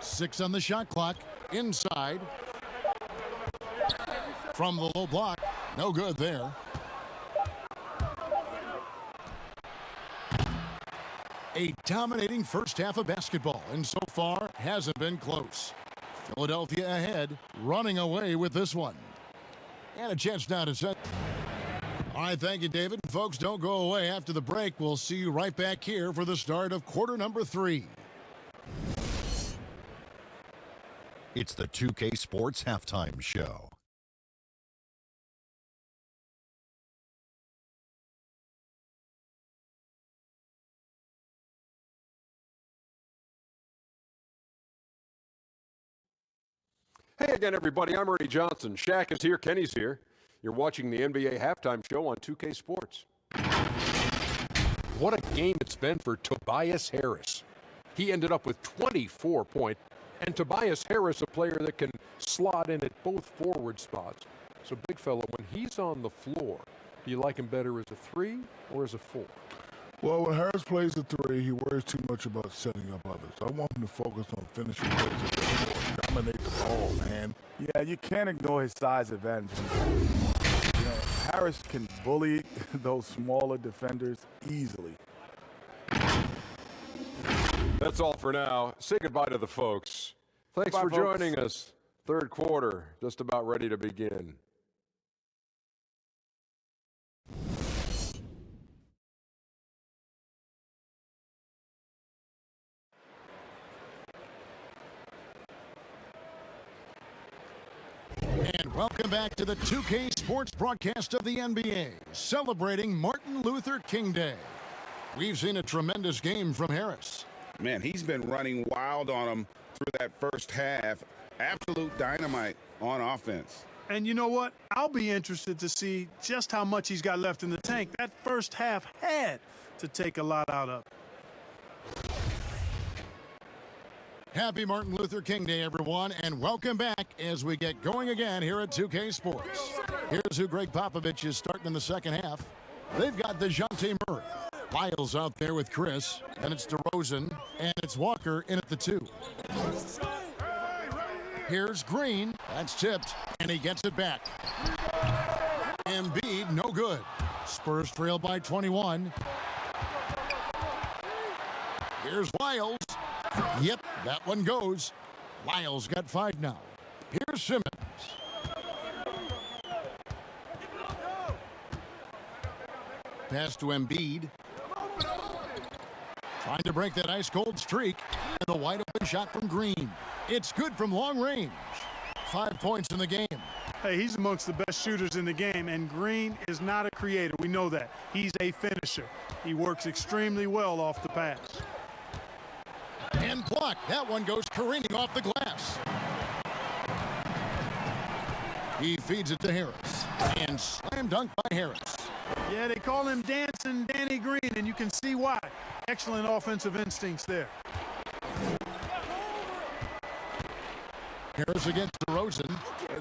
Six on the shot clock. Inside. From the low block. No good there. A dominating first half of basketball, and so far hasn't been close. Philadelphia ahead, running away with this one. And a chance now to set. All right, thank you, David. Folks, don't go away after the break. We'll see you right back here for the start of quarter number 3. It's the 2K Sports Halftime Show. Hey again, everybody. I'm Ernie Johnson. Shaq is here. Kenny's here. You're watching the NBA Halftime Show on 2K Sports. What a game it's been for Tobias Harris. He ended up with 24 points. And Tobias Harris, a player that can slot in at both forward spots. So, big fella, when he's on the floor, do you like him better as a 3 or as a 4? Well, when Harris plays the 3, he worries too much about setting up others. I want him to focus on finishing plays at the floor, dominate the ball, man. Yeah, you can't ignore his size advantage. You know, Harris can bully those smaller defenders easily. That's all for now. Say goodbye to the folks. Thanks Bye, for folks. joining us. Third quarter, just about ready to begin. And welcome back to the 2K Sports broadcast of the NBA, celebrating Martin Luther King Day. We've seen a tremendous game from Harris. Man, he's been running wild on him through that first half. Absolute dynamite on offense. And you know what? I'll be interested to see just how much he's got left in the tank. That first half had to take a lot out of. Happy Martin Luther King Day, everyone, and welcome back as we get going again here at 2K Sports. Here's who Greg Popovich is starting in the second half. They've got DeJounte Murray. Lyles out there with Chris, and it's DeRozan, and it's Walker in at the 2. Here's Green. That's tipped, and he gets it back. Embiid, no good. Spurs trail by 21. Here's Lyles. Yep, that one goes. Lyles got 5 now. Here's Simmons. Pass to Embiid. Trying to break that ice-cold streak. And the wide-open shot from Green. It's good from long range. 5 points in the game. Hey, he's amongst the best shooters in the game, and Green is not a creator. We know that. He's a finisher. He works extremely well off the pass. And blocked. That one goes careening off the glass. He feeds it to Harris. And slam dunk by Harris. Yeah, they call him Dancing Danny Green, and you can see why. Excellent offensive instincts there. Harris against DeRozan.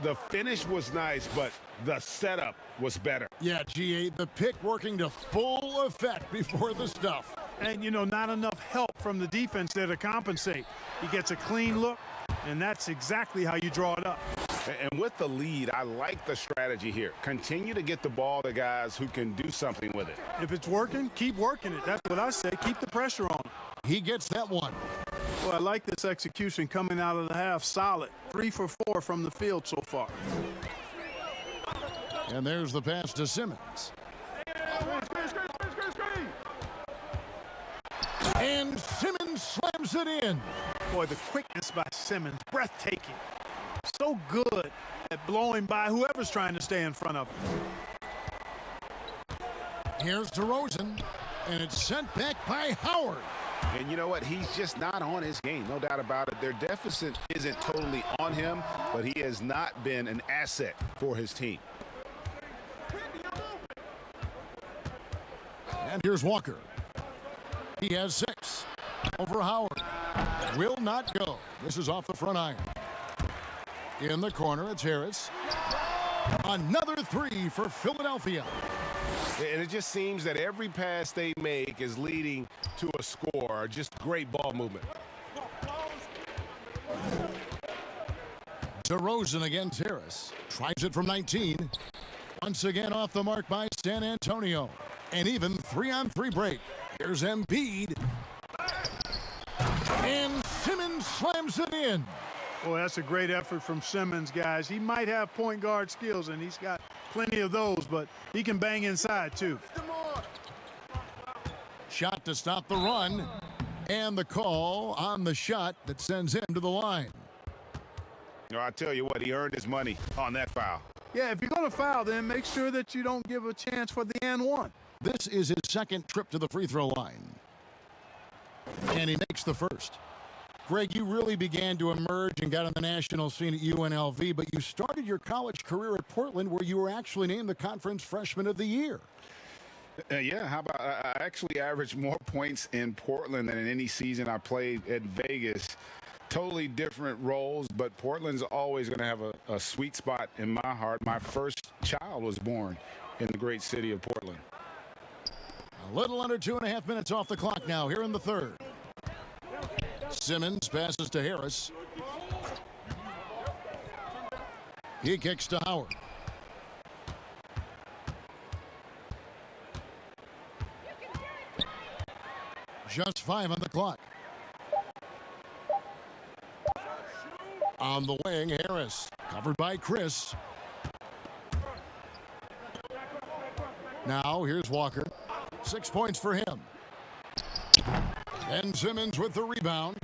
The finish was nice, but the setup was better. Yeah, GA, the pick working to full effect before the stuff. And, you know, not enough help from the defense there to compensate. He gets a clean look, and that's exactly how you draw it up. And with the lead, I like the strategy here. Continue to get the ball to guys who can do something with it. If it's working, keep working it. That's what I say. Keep the pressure on him. He gets that one. Well, I like this execution coming out of the half. Solid. 3 for 4 from the field so far. And there's the pass to Simmons. And Simmons slams it in. Boy, the quickness by Simmons, breathtaking. So good at blowing by whoever's trying to stay in front of him. Here's DeRozan, and it's sent back by Howard. And you know what? He's just not on his game, no doubt about it. Their deficit isn't totally on him, but he has not been an asset for his team. And here's Walker. He has 6 over Howard. Will not go. This is off the front iron. In the corner, it's Harris. Another 3 for Philadelphia. And it just seems that every pass they make is leading to a score. Just great ball movement. DeRozan against Harris. Tries it from 19. Once again off the mark by San Antonio. An even 3-on-3 break. Here's Embiid. And Simmons slams it in. Boy, that's a great effort from Simmons, guys. He might have point guard skills, and he's got plenty of those, but he can bang inside, too. Shot to stop the run. And the call on the shot that sends him to the line. No, I tell you what, he earned his money on that foul. Yeah, if you're going to foul, then make sure that you don't give a chance for the and one. This is his second trip to the free throw line. And he makes the first. Greg, you really began to emerge and got on the national scene at UNLV, but you started your college career at Portland where you were actually named the Conference Freshman of the Year. Yeah, how about I actually averaged more points in Portland than in any season I played at Vegas. Totally different roles, but Portland's always going to have a sweet spot in my heart. My first child was born in the great city of Portland. A little under 2.5 minutes off the clock now here in the third. Simmons passes to Harris. He kicks to Howard. Just 5 on the clock. On the wing, Harris. Covered by Chris. Now, here's Walker. 6 points for him. And Simmons with the rebound.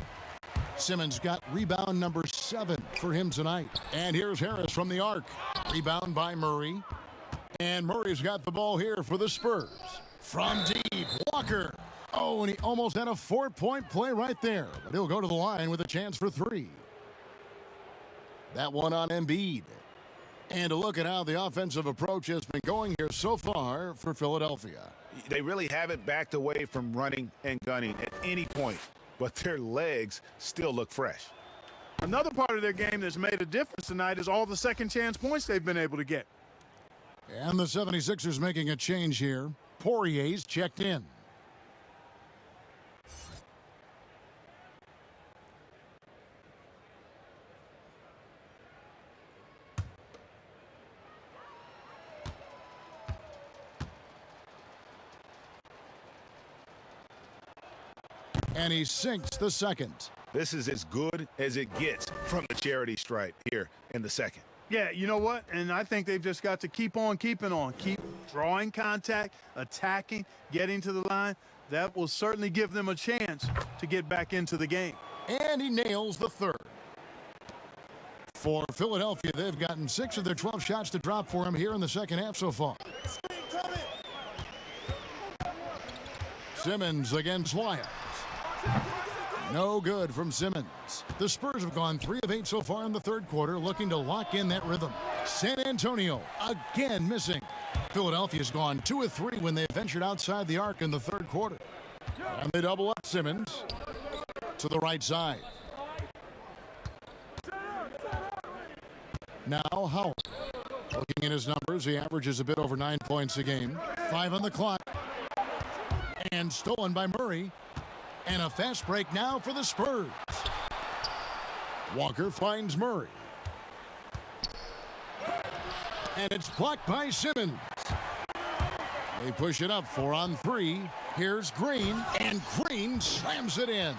Simmons got rebound number 7 for him tonight. And here's Harris from the arc. Rebound by Murray. And Murray's got the ball here for the Spurs. From deep, Walker. Oh, and he almost had a 4-point play right there. But he'll go to the line with a chance for 3. That one on Embiid. And a look at how the offensive approach has been going here so far for Philadelphia. They really haven't backed away from running and gunning at any point, but their legs still look fresh. Another part of their game that's made a difference tonight is all the second chance points they've been able to get. And the 76ers making a change here. Poirier's checked in. And he sinks the second. This is as good as it gets from the charity stripe here in the second. Yeah, you know what? And I think they've just got to keep on keeping on. Keep drawing contact, attacking, getting to the line. That will certainly give them a chance to get back into the game. And he nails the third. For Philadelphia, they've gotten 6 of their 12 shots to drop for him here in the second half so far. Simmons against Lyles. No good from Simmons. The Spurs have gone 3 of 8 so far in the third quarter, looking to lock in that rhythm. San Antonio again missing. Philadelphia's gone 2 of 3 when they ventured outside the arc in the third quarter. And they double up Simmons to the right side. Now Howard. Looking at his numbers, he averages a bit over 9 points a game. 5 on the clock. And stolen by Murray. And a fast break now for the Spurs. Walker finds Murray. And it's blocked by Simmons. They push it up 4 on 3. Here's Green, and Green slams it in.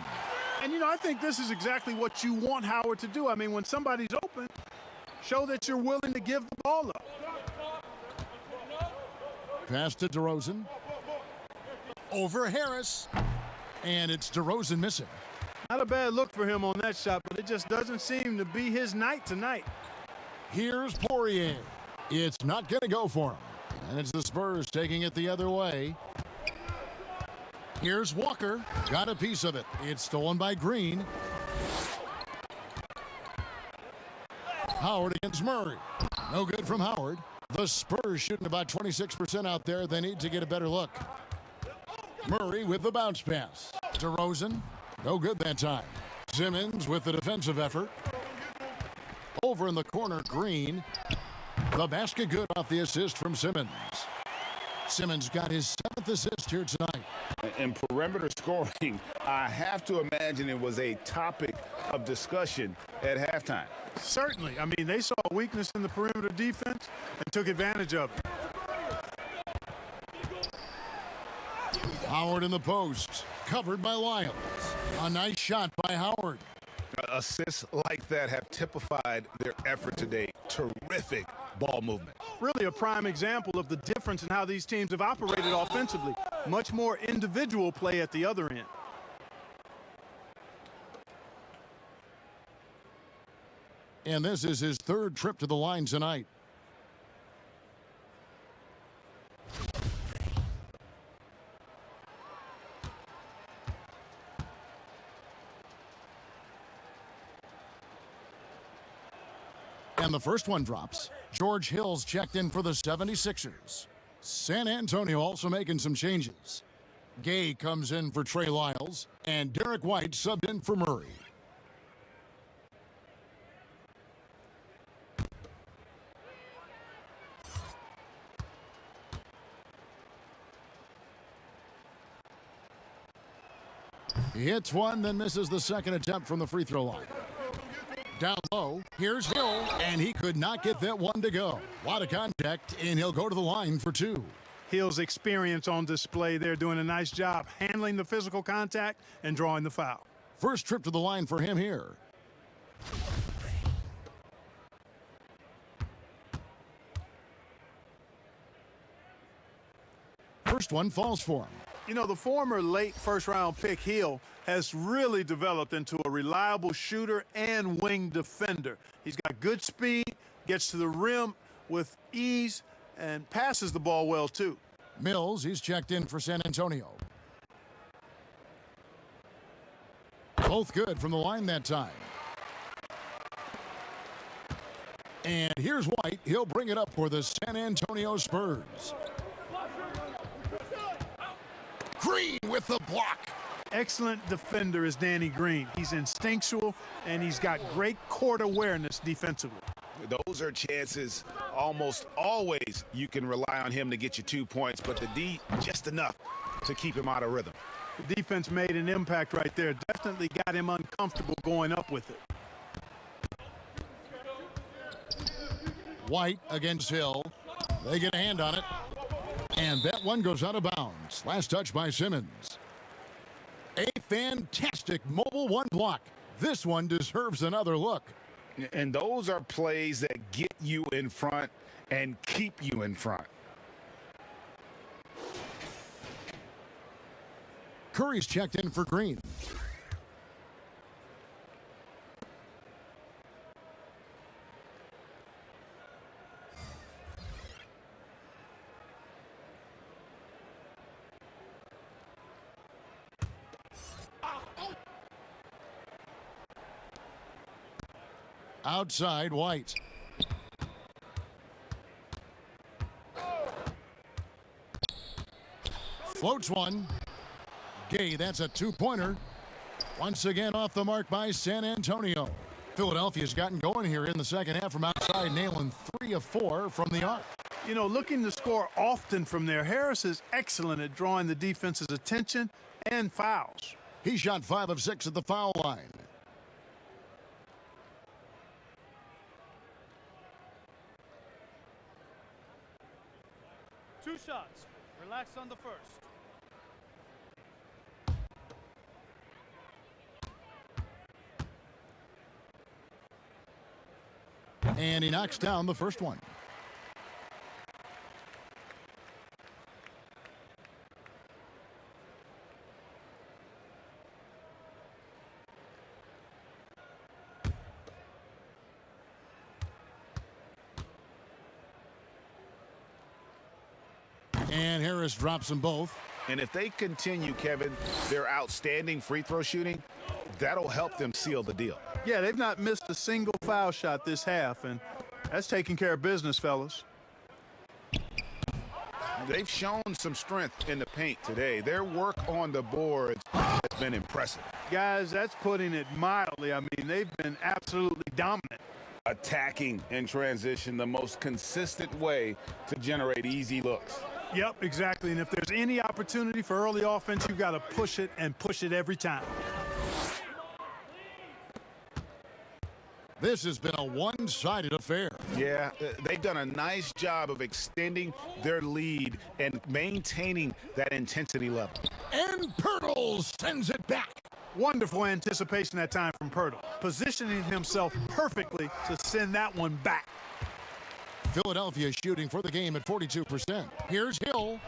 And, you know, I think this is exactly what you want Howard to do. I mean, when somebody's open, show that you're willing to give the ball up. Pass to DeRozan. Over Harris. And it's DeRozan missing. Not a bad look for him on that shot, but it just doesn't seem to be his night tonight. Here's Poirier. It's not going to go for him. And it's the Spurs taking it the other way. Here's Walker. Got a piece of it. It's stolen by Green. Howard against Murray. No good from Howard. The Spurs shooting about 26% out there. They need to get a better look. Murray with the bounce pass. DeRozan, no good that time. Simmons with the defensive effort. Over in the corner, Green. The basket good off the assist from Simmons. Simmons got his 7th assist here tonight. In perimeter scoring, I have to imagine it was a topic of discussion at halftime. Certainly. I mean, they saw a weakness in the perimeter defense and took advantage of it. Howard in the post, covered by Lyles. A nice shot by Howard. Assists like that have typified their effort today. Terrific ball movement. Really a prime example of the difference in how these teams have operated offensively. Much more individual play at the other end. And this is his 3rd trip to the line tonight. And the first one drops. George Hill's checked in for the 76ers. San Antonio also making some changes. Gay comes in for Trey Lyles, and Derek White subbed in for Murray. He hits one, then misses the second attempt from the free throw line. Down low, here's Hill, and he could not get that one to go. A lot of contact, and he'll go to the line for 2. Hill's experience on display there, doing a nice job handling the physical contact and drawing the foul. First trip to the line for him here. first one falls for him. You know, the former late first-round pick Hill has really developed into a reliable shooter and wing defender. He's got good speed, gets to the rim with ease, and passes the ball well, too. Mills, he's checked in for San Antonio. Both good from the line that time. And here's White. He'll bring it up for the San Antonio Spurs. Green with the block. Excellent defender is Danny Green. He's instinctual, and he's got great court awareness defensively. Those are chances almost always you can rely on him to get you 2 points, but the D just enough to keep him out of rhythm. The defense made an impact right there. Definitely got him uncomfortable going up with it. White against Hill. They get a hand on it. And that one goes out of bounds. Last touch by Simmons. A fantastic mobile one block. This one deserves another look. And those are plays that get you in front and keep you in front. Curry's checked in for Green. Outside, White. Floats one. Gay, that's a two-pointer. Once again off the mark by San Antonio. Philadelphia's gotten going here in the second half from outside, nailing 3 of 4 from the arc. You know, looking to score often from there, Harris is excellent at drawing the defense's attention and fouls. He shot 5 of 6 at the foul line. Two shots. Relax on the first. And he knocks down the first one. And Harris drops them both. And if they continue, Kevin, their outstanding free throw shooting, that'll help them seal the deal. Yeah, they've not missed a single foul shot this half, and that's taking care of business, fellas. They've shown some strength in the paint today. Their work on the boards has been impressive. Guys, that's putting it mildly. I mean, they've been absolutely dominant. Attacking in transition, the most consistent way to generate easy looks. Yep, exactly. And if there's any opportunity for early offense, you've got to push it and push it every time. This has been a one-sided affair. Yeah, they've done a nice job of extending their lead and maintaining that intensity level. And Pirtle sends it back. Wonderful anticipation that time from Pirtle, positioning himself perfectly to send that one back. Philadelphia shooting for the game at 42%. Here's Hill.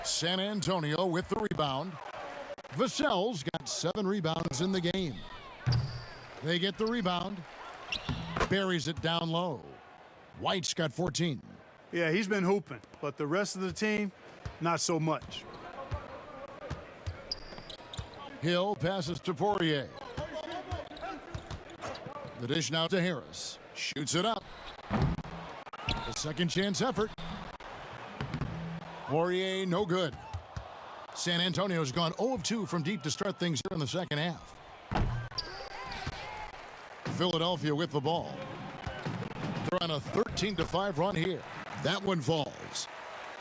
San Antonio with the rebound. Vassell's got 7 rebounds in the game. They get the rebound. Buries it down low. White's got 14. Yeah, he's been hooping, but the rest of the team, not so much. Hill passes to Poirier. The dish now to Harris. Shoots it up. The second chance effort. Poirier, no good. San Antonio's gone 0 of 2 from deep to start things here in the second half. Philadelphia with the ball. They're on a 13-5 run here. That one falls.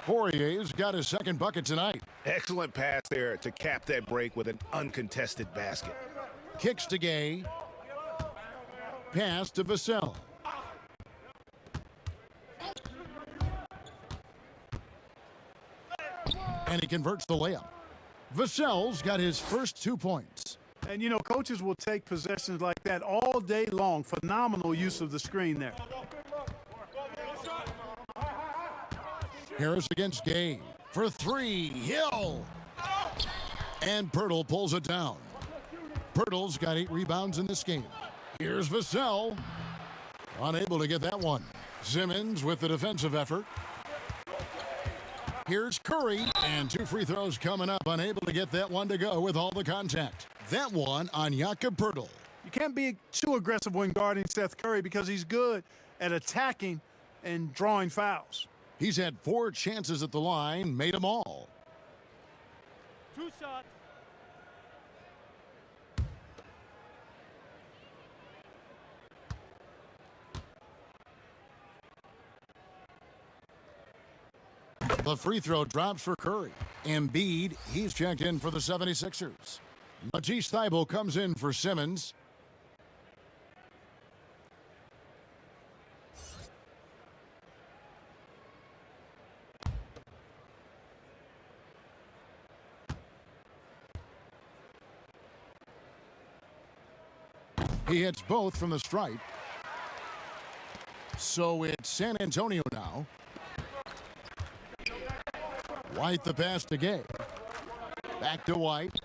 Poirier's got his second bucket tonight. Excellent pass there to cap that break with an uncontested basket. Kicks to Gay. Pass to Vassell. And he converts the layup. Vassell's got his first 2 points. And, you know, coaches will take possessions like that all day long. Phenomenal use of the screen there. Harris against Gay. For three, Hill. And Pirtle pulls it down. Pirtle's got 8 rebounds in this game. Here's Vassell. Unable to get that one. Simmons with the defensive effort. Here's Curry, and 2 free throws coming up. Unable to get that one to go with all the contact. That one on Jakob Pirtle. You can't be too aggressive when guarding Seth Curry because he's good at attacking and drawing fouls. He's had 4 chances at the line, made them all. 2 shots. The free throw drops for Curry. Embiid, he's checked in for the 76ers. Matisse Thybulle comes in for Simmons. He hits both from the stripe. So it's San Antonio now. White the pass to Gay. Back to White.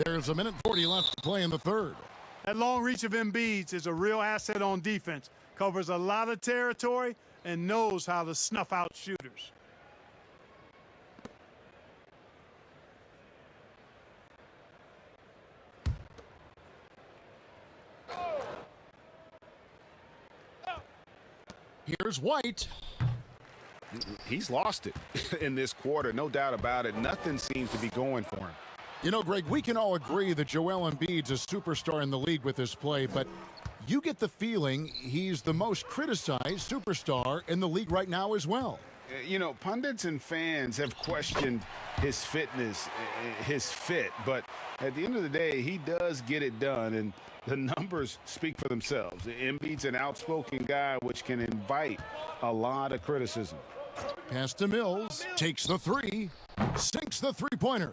There's 1:40 left to play in the third. That long reach of Embiid's is a real asset on defense. Covers a lot of territory and knows how to snuff out shooters. Here's White. He's lost it in this quarter, no doubt about it. Nothing seems to be going for him. You know, Greg, we can all agree that Joel Embiid's a superstar in the league with this play, but you get the feeling he's the most criticized superstar in the league right now as well. You know, pundits and fans have questioned his fitness, his fit, but at the end of the day, he does get it done, and the numbers speak for themselves. Embiid's an outspoken guy, which can invite a lot of criticism. Pass to Mills, takes the three, sinks the three-pointer.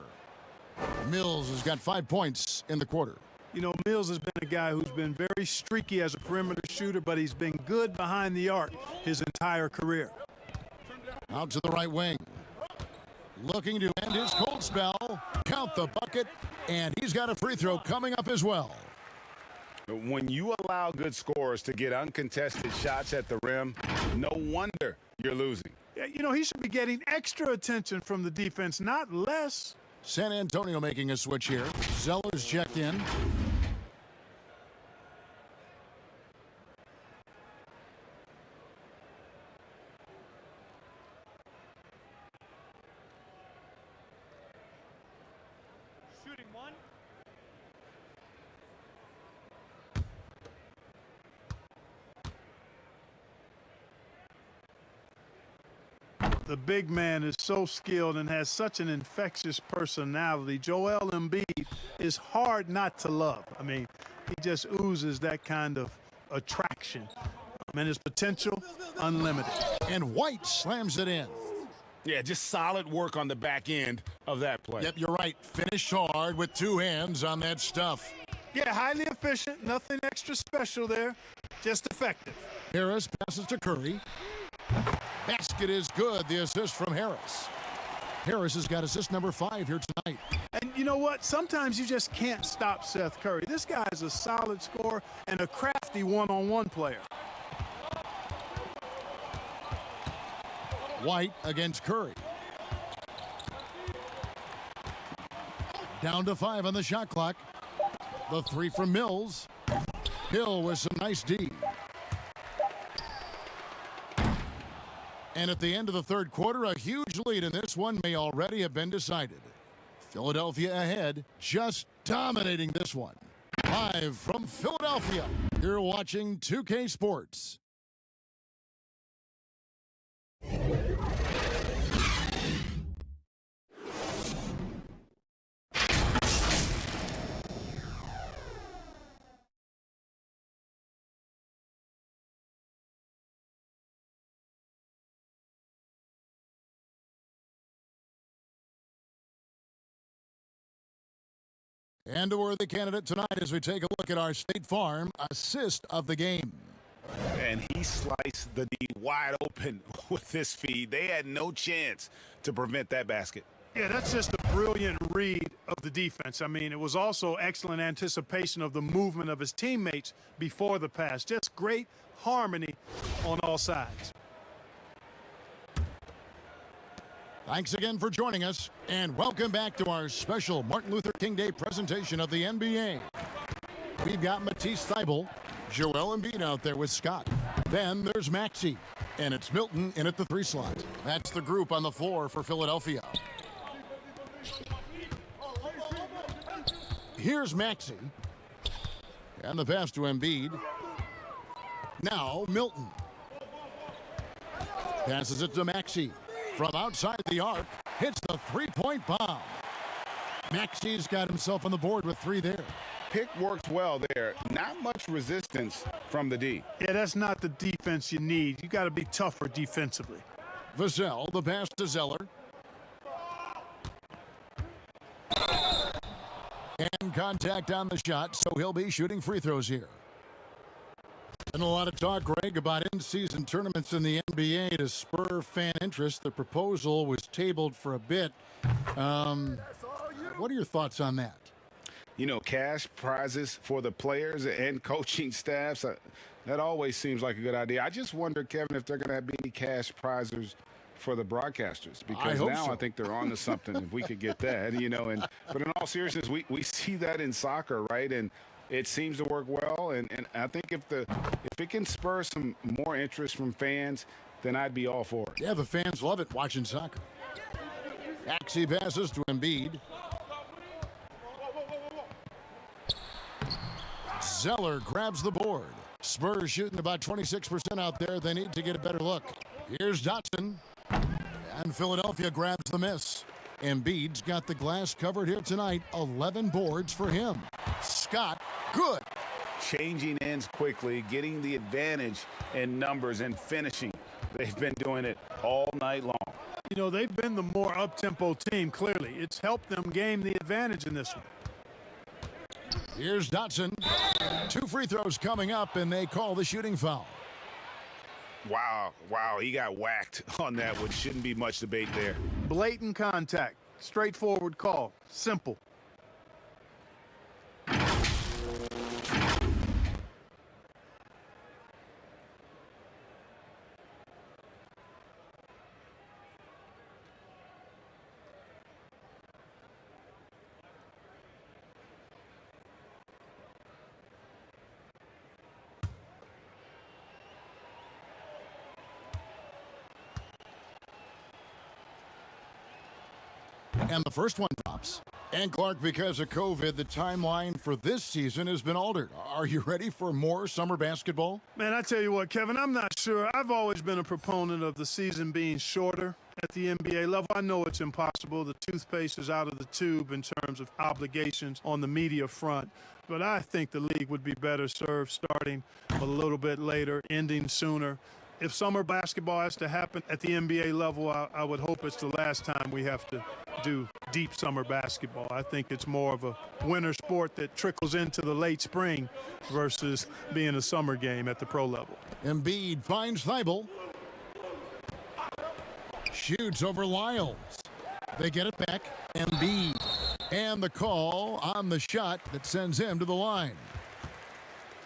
Mills has got 5 points in the quarter. You know, Mills has been a guy who's been very streaky as a perimeter shooter, but he's been good behind the arc his entire career. Out to the right wing. Looking to end his cold spell. Count the bucket, and he's got a free throw coming up as well. When you allow good scorers to get uncontested shots at the rim, no wonder you're losing. Yeah, you know, he should be getting extra attention from the defense, not less. San Antonio making a switch here. Zeller's checked in. Shooting 1. The big man is so skilled and has such an infectious personality. Joel Embiid is hard not to love. I mean, he just oozes that kind of attraction. And his potential, unlimited. And White slams it in. Yeah, just solid work on the back end of that play. Yep, you're right. Finished hard with 2 hands on that stuff. Yeah, highly efficient. Nothing extra special there. Just effective. Harris passes to Curry. Basket is good. The assist from Harris. Harris has got assist number 5 here tonight. And you know what? Sometimes you just can't stop Seth Curry. This guy is a solid scorer and a crafty one-on-one player. White against Curry. Down to 5 on the shot clock. The 3 from Mills. Hill with some nice D. And at the end of the third quarter, a huge lead in this one may already have been decided. Philadelphia ahead, just dominating this one. Live from Philadelphia, you're watching 2K Sports. And a worthy candidate tonight as we take a look at our State Farm assist of the game. And he sliced the D wide open with his feed. They had no chance to prevent that basket. Yeah, that's just a brilliant read of the defense. I mean, it was also excellent anticipation of the movement of his teammates before the pass. Just great harmony on all sides. Thanks again for joining us, and welcome back to our special Martin Luther King Day presentation of the NBA. We've got Matisse Thybulle, Joel Embiid out there with Scott. Then there's Maxey, and it's Milton in at the 3 slot. That's the group on the floor for Philadelphia. Here's Maxey, and the pass to Embiid. Now Milton passes it to Maxey. From outside the arc, hits the 3-point bomb. Maxey's got himself on the board with 3 there. Pick worked well there. Not much resistance from the D. Yeah, that's not the defense you need. You got to be tougher defensively. Vassell, the pass to Zeller. And contact on the shot, so he'll be shooting free throws here. Been a lot of talk, Greg, about in-season tournaments in the NBA to spur fan interest. The proposal was tabled for a bit. What are your thoughts on that? You know, cash prizes for the players and coaching staffs, that always seems like a good idea. I just wonder, Kevin, if they're going to be any cash prizes for the broadcasters, because I think they're on to something if we could get that, you know. But in all seriousness, we see that in soccer, right? And it seems to work well, and I think if it can spur some more interest from fans, then I'd be all for it. Yeah, the fans love it watching soccer. Maxey passes to Embiid. Zeller grabs the board. Spurs shooting about 26% out there. They need to get a better look. Here's Dotson. And Philadelphia grabs the miss. Embiid's got the glass covered here tonight. 11 boards for him. Scott, good. Changing ends quickly, getting the advantage in numbers and finishing. They've been doing it all night long. You know, they've been the more up-tempo team, clearly. It's helped them gain the advantage in this one. Here's Dotson. 2 free throws coming up, and they call the shooting foul. Wow, he got whacked on that one. Shouldn't be much debate there. Blatant contact. Straightforward call. Simple. And the first one drops. And Clark, because of COVID, the timeline for this season has been altered. Are you ready for more summer basketball? Man, I tell you what, Kevin, I'm not sure. I've always been a proponent of the season being shorter at the NBA level. I know it's impossible. The toothpaste is out of the tube in terms of obligations on the media front. But I think the league would be better served starting a little bit later, ending sooner. If summer basketball has to happen at the NBA level, I would hope it's the last time we have to do deep summer basketball. I think it's more of a winter sport that trickles into the late spring versus being a summer game at the pro level. Embiid finds Thybulle. Shoots over Lyles. They get it back. Embiid. And the call on the shot that sends him to the line.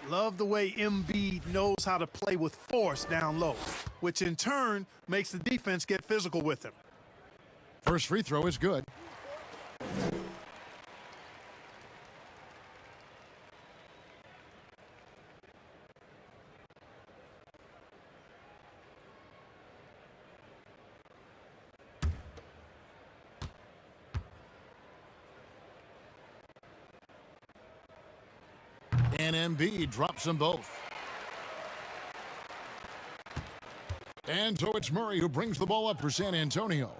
Love the way Embiid knows how to play with force down low, which in turn makes the defense get physical with him. First free throw is good. And Embiid drops them both. And so it's Murray who brings the ball up for San Antonio.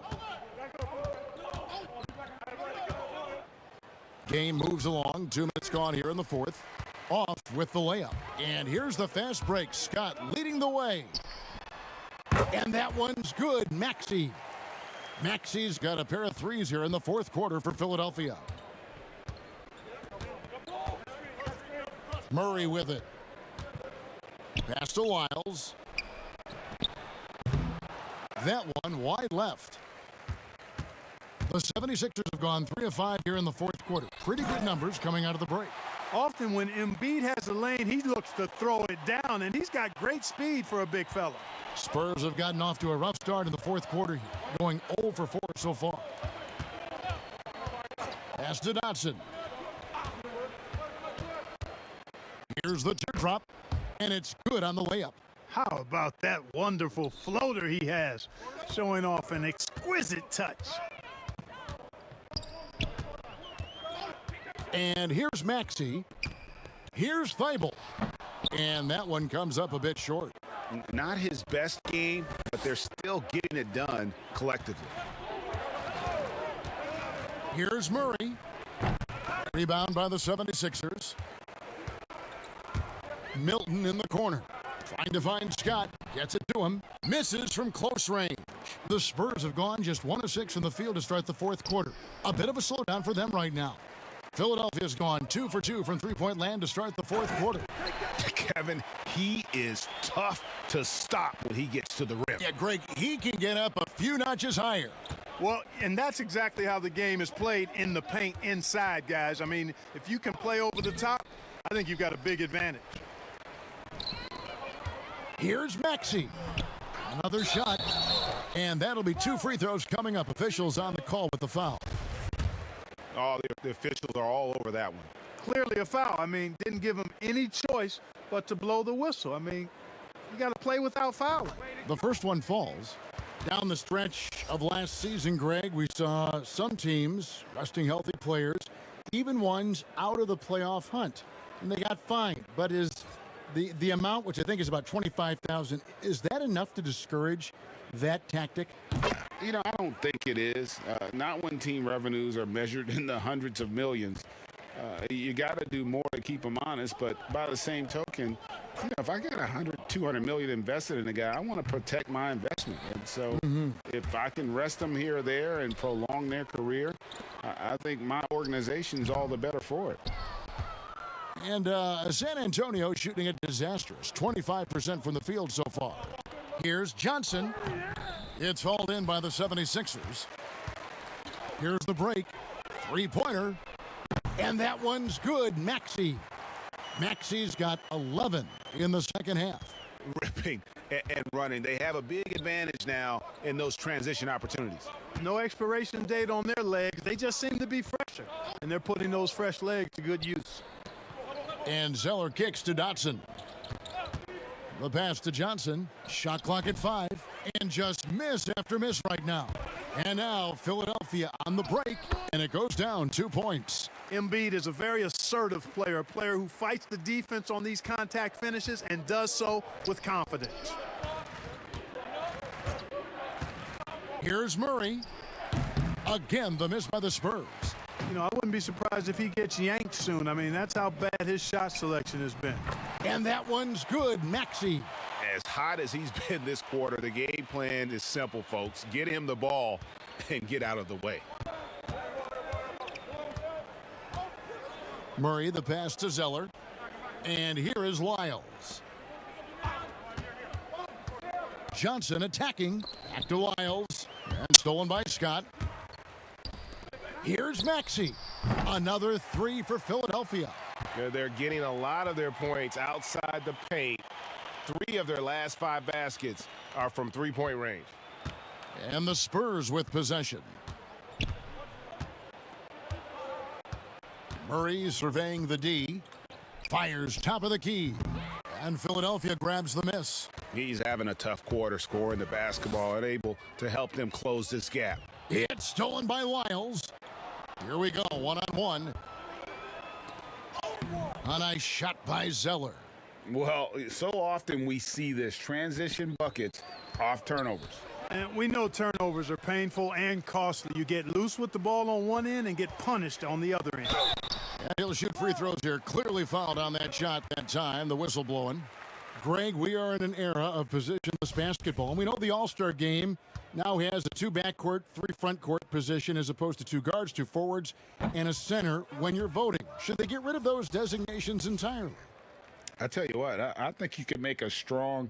Game moves along. 2 minutes gone here in the fourth. Off with the layup. And here's the fast break. Scott leading the way. And that one's good. Maxey. Maxey's got a pair of threes here in the fourth quarter for Philadelphia. Murray with it. Pass to Lyles. That one wide left. The 76ers have gone 3 of 5 here in the fourth quarter. Pretty good numbers coming out of the break. Often when Embiid has a lane, he looks to throw it down, and he's got great speed for a big fella. Spurs have gotten off to a rough start in the fourth quarter here, going 0 for 4 so far. Pass to Dotson. Here's the teardrop, and it's good on the layup. How about that wonderful floater he has, showing off an exquisite touch. And here's Maxey. Here's Thibault. And that one comes up a bit short. Not his best game, but they're still getting it done collectively. Here's Murray. Rebound by the 76ers. Milton in the corner. Trying to find Scott. Gets it to him. Misses from close range. The Spurs have gone just 1 of 6 in the field to start the fourth quarter. A bit of a slowdown for them right now. Philadelphia's gone 2 for 2 from three-point land to start the fourth quarter. Kevin, he is tough to stop when he gets to the rim. Yeah, Greg, he can get up a few notches higher. Well, and that's exactly how the game is played in the paint inside, guys. I mean, if you can play over the top, I think you've got a big advantage. Here's Maxey. Another shot. And that'll be 2 free throws coming up. Officials on the call with the foul. Oh, the officials are all over that one. Clearly a foul. I mean, didn't give him any choice but to blow the whistle. I mean, you got to play without fouling. The first one falls. Down the stretch of last season, Greg, we saw some teams resting healthy players, even ones out of the playoff hunt, and they got fined. But is the amount, which I think is about $25,000, is that enough to discourage that tactic? You know, I don't think it is. Not when team revenues are measured in the hundreds of millions. You got to do more to keep them honest. But by the same token, you know, if I got $200 million invested in a guy, I want to protect my investment. And so if I can rest them here or there and prolong their career, I think my organization's all the better for it. And San Antonio shooting a disastrous 25% from the field so far. Here's Johnson. It's hauled in by the 76ers. Here's the break. Three-pointer. And that one's good. Maxey. Maxey's got 11 in the second half. Ripping and running. They have a big advantage now in those transition opportunities. No expiration date on their legs. They just seem to be fresher. And they're putting those fresh legs to good use. And Zeller kicks to Dotson. The pass to Johnson. Shot clock at 5. And just miss after miss right now. And now Philadelphia on the break. And it goes down 2 points. Embiid is a very assertive player, a player who fights the defense on these contact finishes and does so with confidence. Here's Murray. Again, the miss by the Spurs. You know, I wouldn't be surprised if he gets yanked soon. I mean, that's how bad his shot selection has been. And that one's good. Maxey. As hot as he's been this quarter, the game plan is simple, folks. Get him the ball and get out of the way. Murray, the pass to Zeller. And here is Lyles. Johnson attacking. Back to Lyles. And stolen by Scott. Here's Maxey. Another 3 for Philadelphia. They're getting a lot of their points outside the paint. 3 of their last 5 baskets are from three-point range. And the Spurs with possession. Murray surveying the D. Fires top of the key. And Philadelphia grabs the miss. He's having a tough quarter scoring the basketball and able to help them close this gap. It's stolen by Lyles. Here we go, one-on-one. A nice shot by Zeller. Well, so often we see this transition buckets off turnovers. And we know turnovers are painful and costly. You get loose with the ball on one end and get punished on the other end. And he'll shoot free throws here. Clearly fouled on that shot that time. The whistle blowing. Greg, we are in an era of positionless basketball. And we know the All-Star game now has a 2 backcourt, 3 front court position as opposed to 2 guards, 2 forwards, and a center when you're voting. Should they get rid of those designations entirely? I tell you what, I think you can make a strong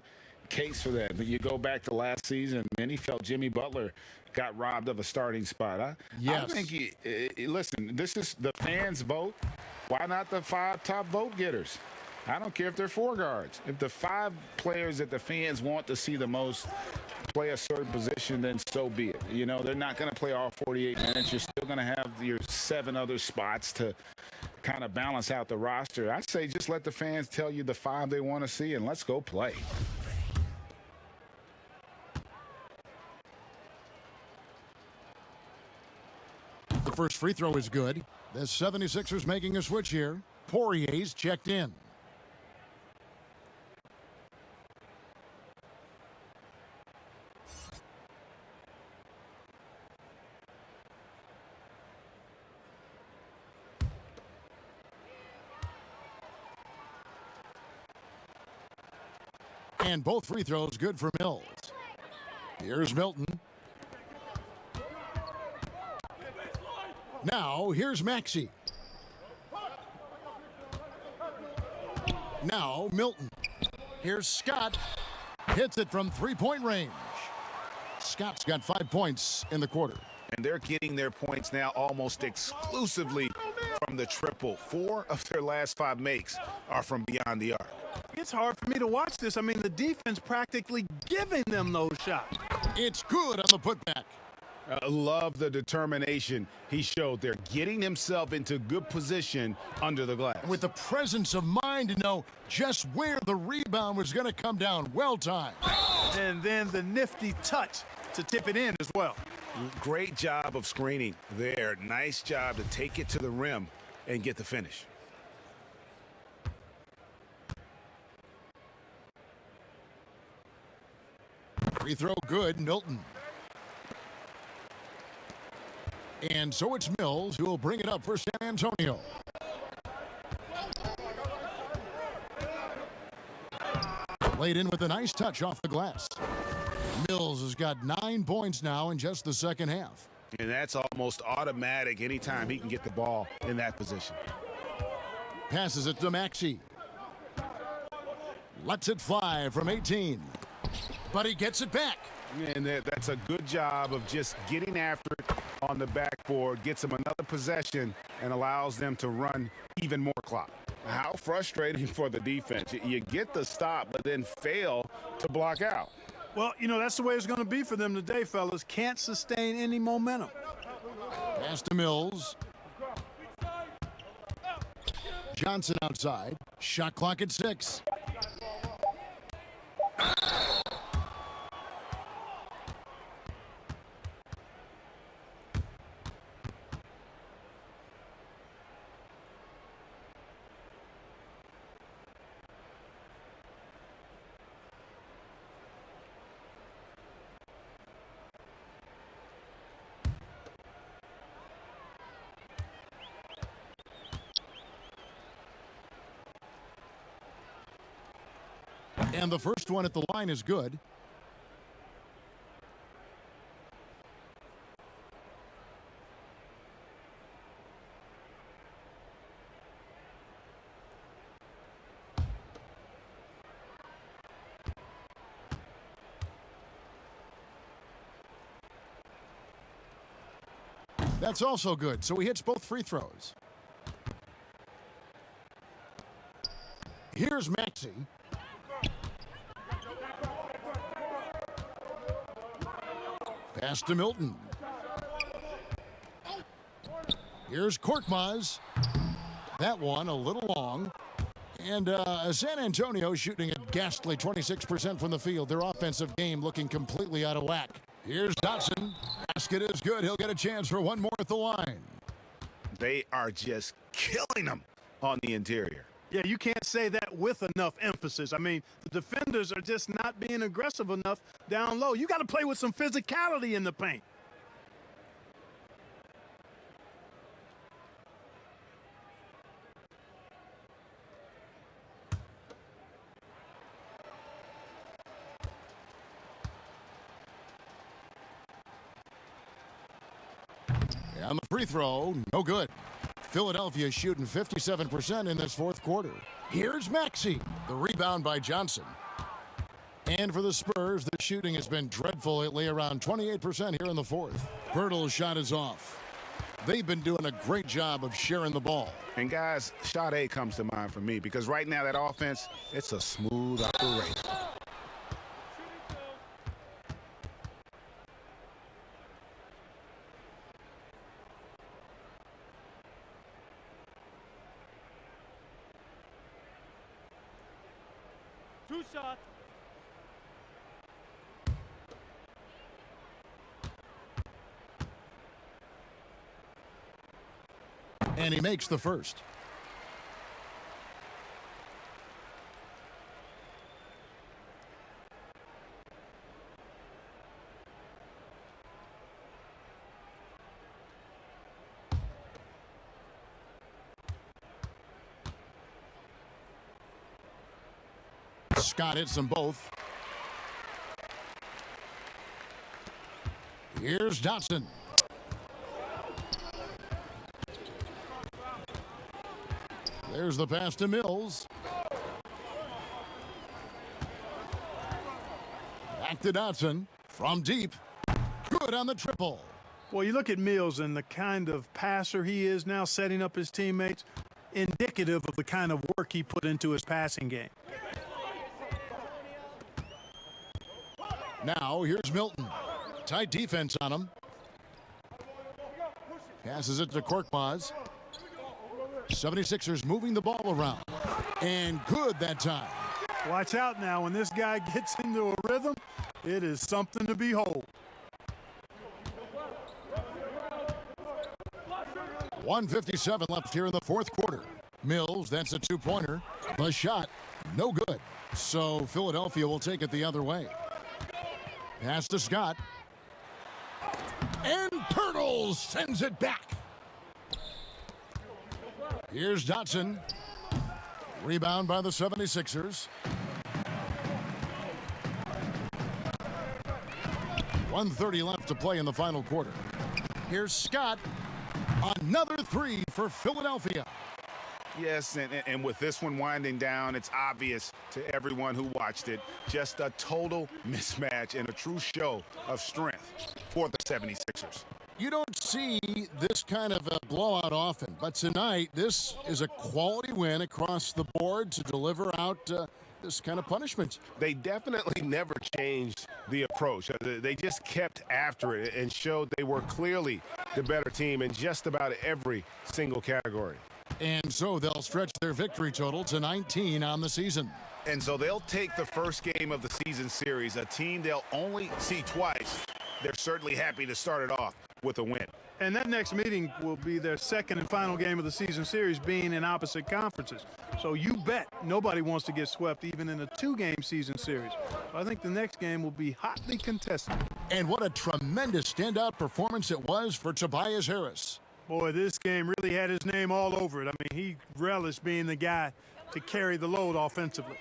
case for that. But you go back to last season, many felt Jimmy Butler got robbed of a starting spot. I think, listen, this is the fans' vote. Why not the 5 top vote getters? I don't care if they're 4 guards. If the 5 players that the fans want to see the most play a certain position, then so be it. You know, they're not going to play all 48 minutes. You're still going to have your 7 other spots to kind of balance out the roster. I say just let the fans tell you the 5 they want to see, and let's go play. The first free throw is good. The 76ers making a switch here. Poirier's checked in. And both free throws good for Mills. Here's Milton. Now, here's Maxey. Now, Milton. Here's Scott. Hits it from three-point range. Scott's got 5 points in the quarter. And they're getting their points now almost exclusively from the triple. 4 of their last 5 makes are from beyond the arc. It's hard for me to watch this. I mean, the defense practically giving them those shots. It's good on the putback. Love the determination he showed there, getting himself into good position under the glass. With the presence of mind to know just where the rebound was going to come down. Well timed. And then the nifty touch to tip it in as well. Great job of screening there. Nice job to take it to the rim and get the finish. Free throw good, Milton. And so it's Mills who will bring it up for San Antonio. Laid in with a nice touch off the glass. Mills has got 9 points now in just the second half. And that's almost automatic anytime he can get the ball in that position. Passes it to Maxey. Lets it fly from 18. But he gets it back. And that's a good job of just getting after it on the backboard, gets them another possession, and allows them to run even more clock. How frustrating for the defense. You get the stop, but then fail to block out. Well, you know, that's the way it's going to be for them today, fellas. Can't sustain any momentum. Pass to Mills. Johnson outside. Shot clock at 6. And the first one at the line is good. That's also good, so he hits both free throws. Here's Maxey. Pass to Milton. Here's Korkmaz. That one a little long. And San Antonio shooting a ghastly 26% from the field. Their offensive game looking completely out of whack. Here's Dotson. Basket is good. He'll get a chance for one more at the line. They are just killing them on the interior. Yeah, you can't say that with enough emphasis. I mean, the defenders are just not being aggressive enough down low. You got to play with some physicality in the paint. On the free throw, no good. Philadelphia shooting 57% in this fourth quarter. Here's Maxey. The rebound by Johnson. And for the Spurs, the shooting has been dreadful lately, around 28% here in the fourth. Pirtle's shot is off. They've been doing a great job of sharing the ball. And guys, shot A comes to mind for me because right now that offense, it's a smooth operation. Two shots. And he makes the first. Scott hits them both. Here's Dotson. There's the pass to Mills. Back to Dotson from deep. Good on the triple. Well, you look at Mills and the kind of passer he is now, setting up his teammates, indicative of the kind of work he put into his passing game. Now here's Milton. Tight defense on him. Passes it to Korkmaz. 76ers moving the ball around. And good that time. Watch out now. When this guy gets into a rhythm, it is something to behold. 1:57 left here in the fourth quarter. Mills, that's a two-pointer. The shot, no good. So Philadelphia will take it the other way. Pass to Scott. And Pirtle sends it back. Here's Dotson. Rebound by the 76ers. 1:30 left to play in the final quarter. Here's Scott. Another three for Philadelphia. Yes, and with this one winding down, it's obvious to everyone who watched it, just a total mismatch and a true show of strength for the 76ers. You don't see this kind of a blowout often, but tonight this is a quality win across the board to deliver out this kind of punishment. They definitely never changed the approach. They just kept after it and showed they were clearly the better team in just about every single category. And so they'll stretch their victory total to 19 on the season. And so they'll take the first game of the season series, a team they'll only see twice. They're certainly happy to start it off with a win. And that next meeting will be their second and final game of the season series, being in opposite conferences. So you bet nobody wants to get swept even in a two-game season series. So I think the next game will be hotly contested. And what a tremendous standout performance it was for Tobias Harris. Boy, this game really had his name all over it. I mean, he relished being the guy to carry the load offensively.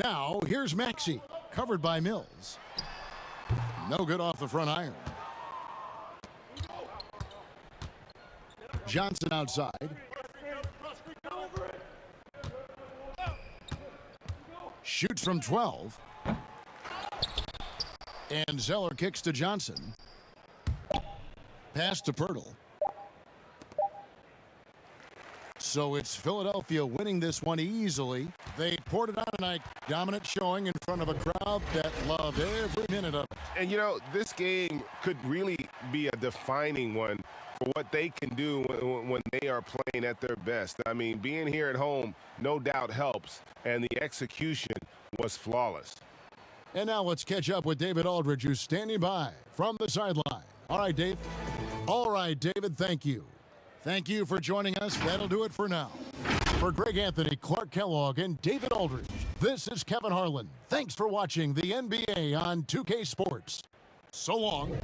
Now, here's Maxey, covered by Mills. No good off the front iron. Johnson outside. Shoots from 12. And Zeller kicks to Johnson. Pass to Pirtle. So it's Philadelphia winning this one easily. They poured it out tonight. Dominant showing in front of a crowd that loved every minute of it. And, you know, this game could really be a defining one for what they can do when they are playing at their best. I mean, being here at home no doubt helps, and the execution was flawless. And now let's catch up with David Aldridge, who's standing by from the sideline. All right, Dave. All right, David, thank you. Thank you for joining us. That'll do it for now. For Greg Anthony, Clark Kellogg, and David Aldridge, this is Kevin Harlan. Thanks for watching the NBA on 2K Sports. So long.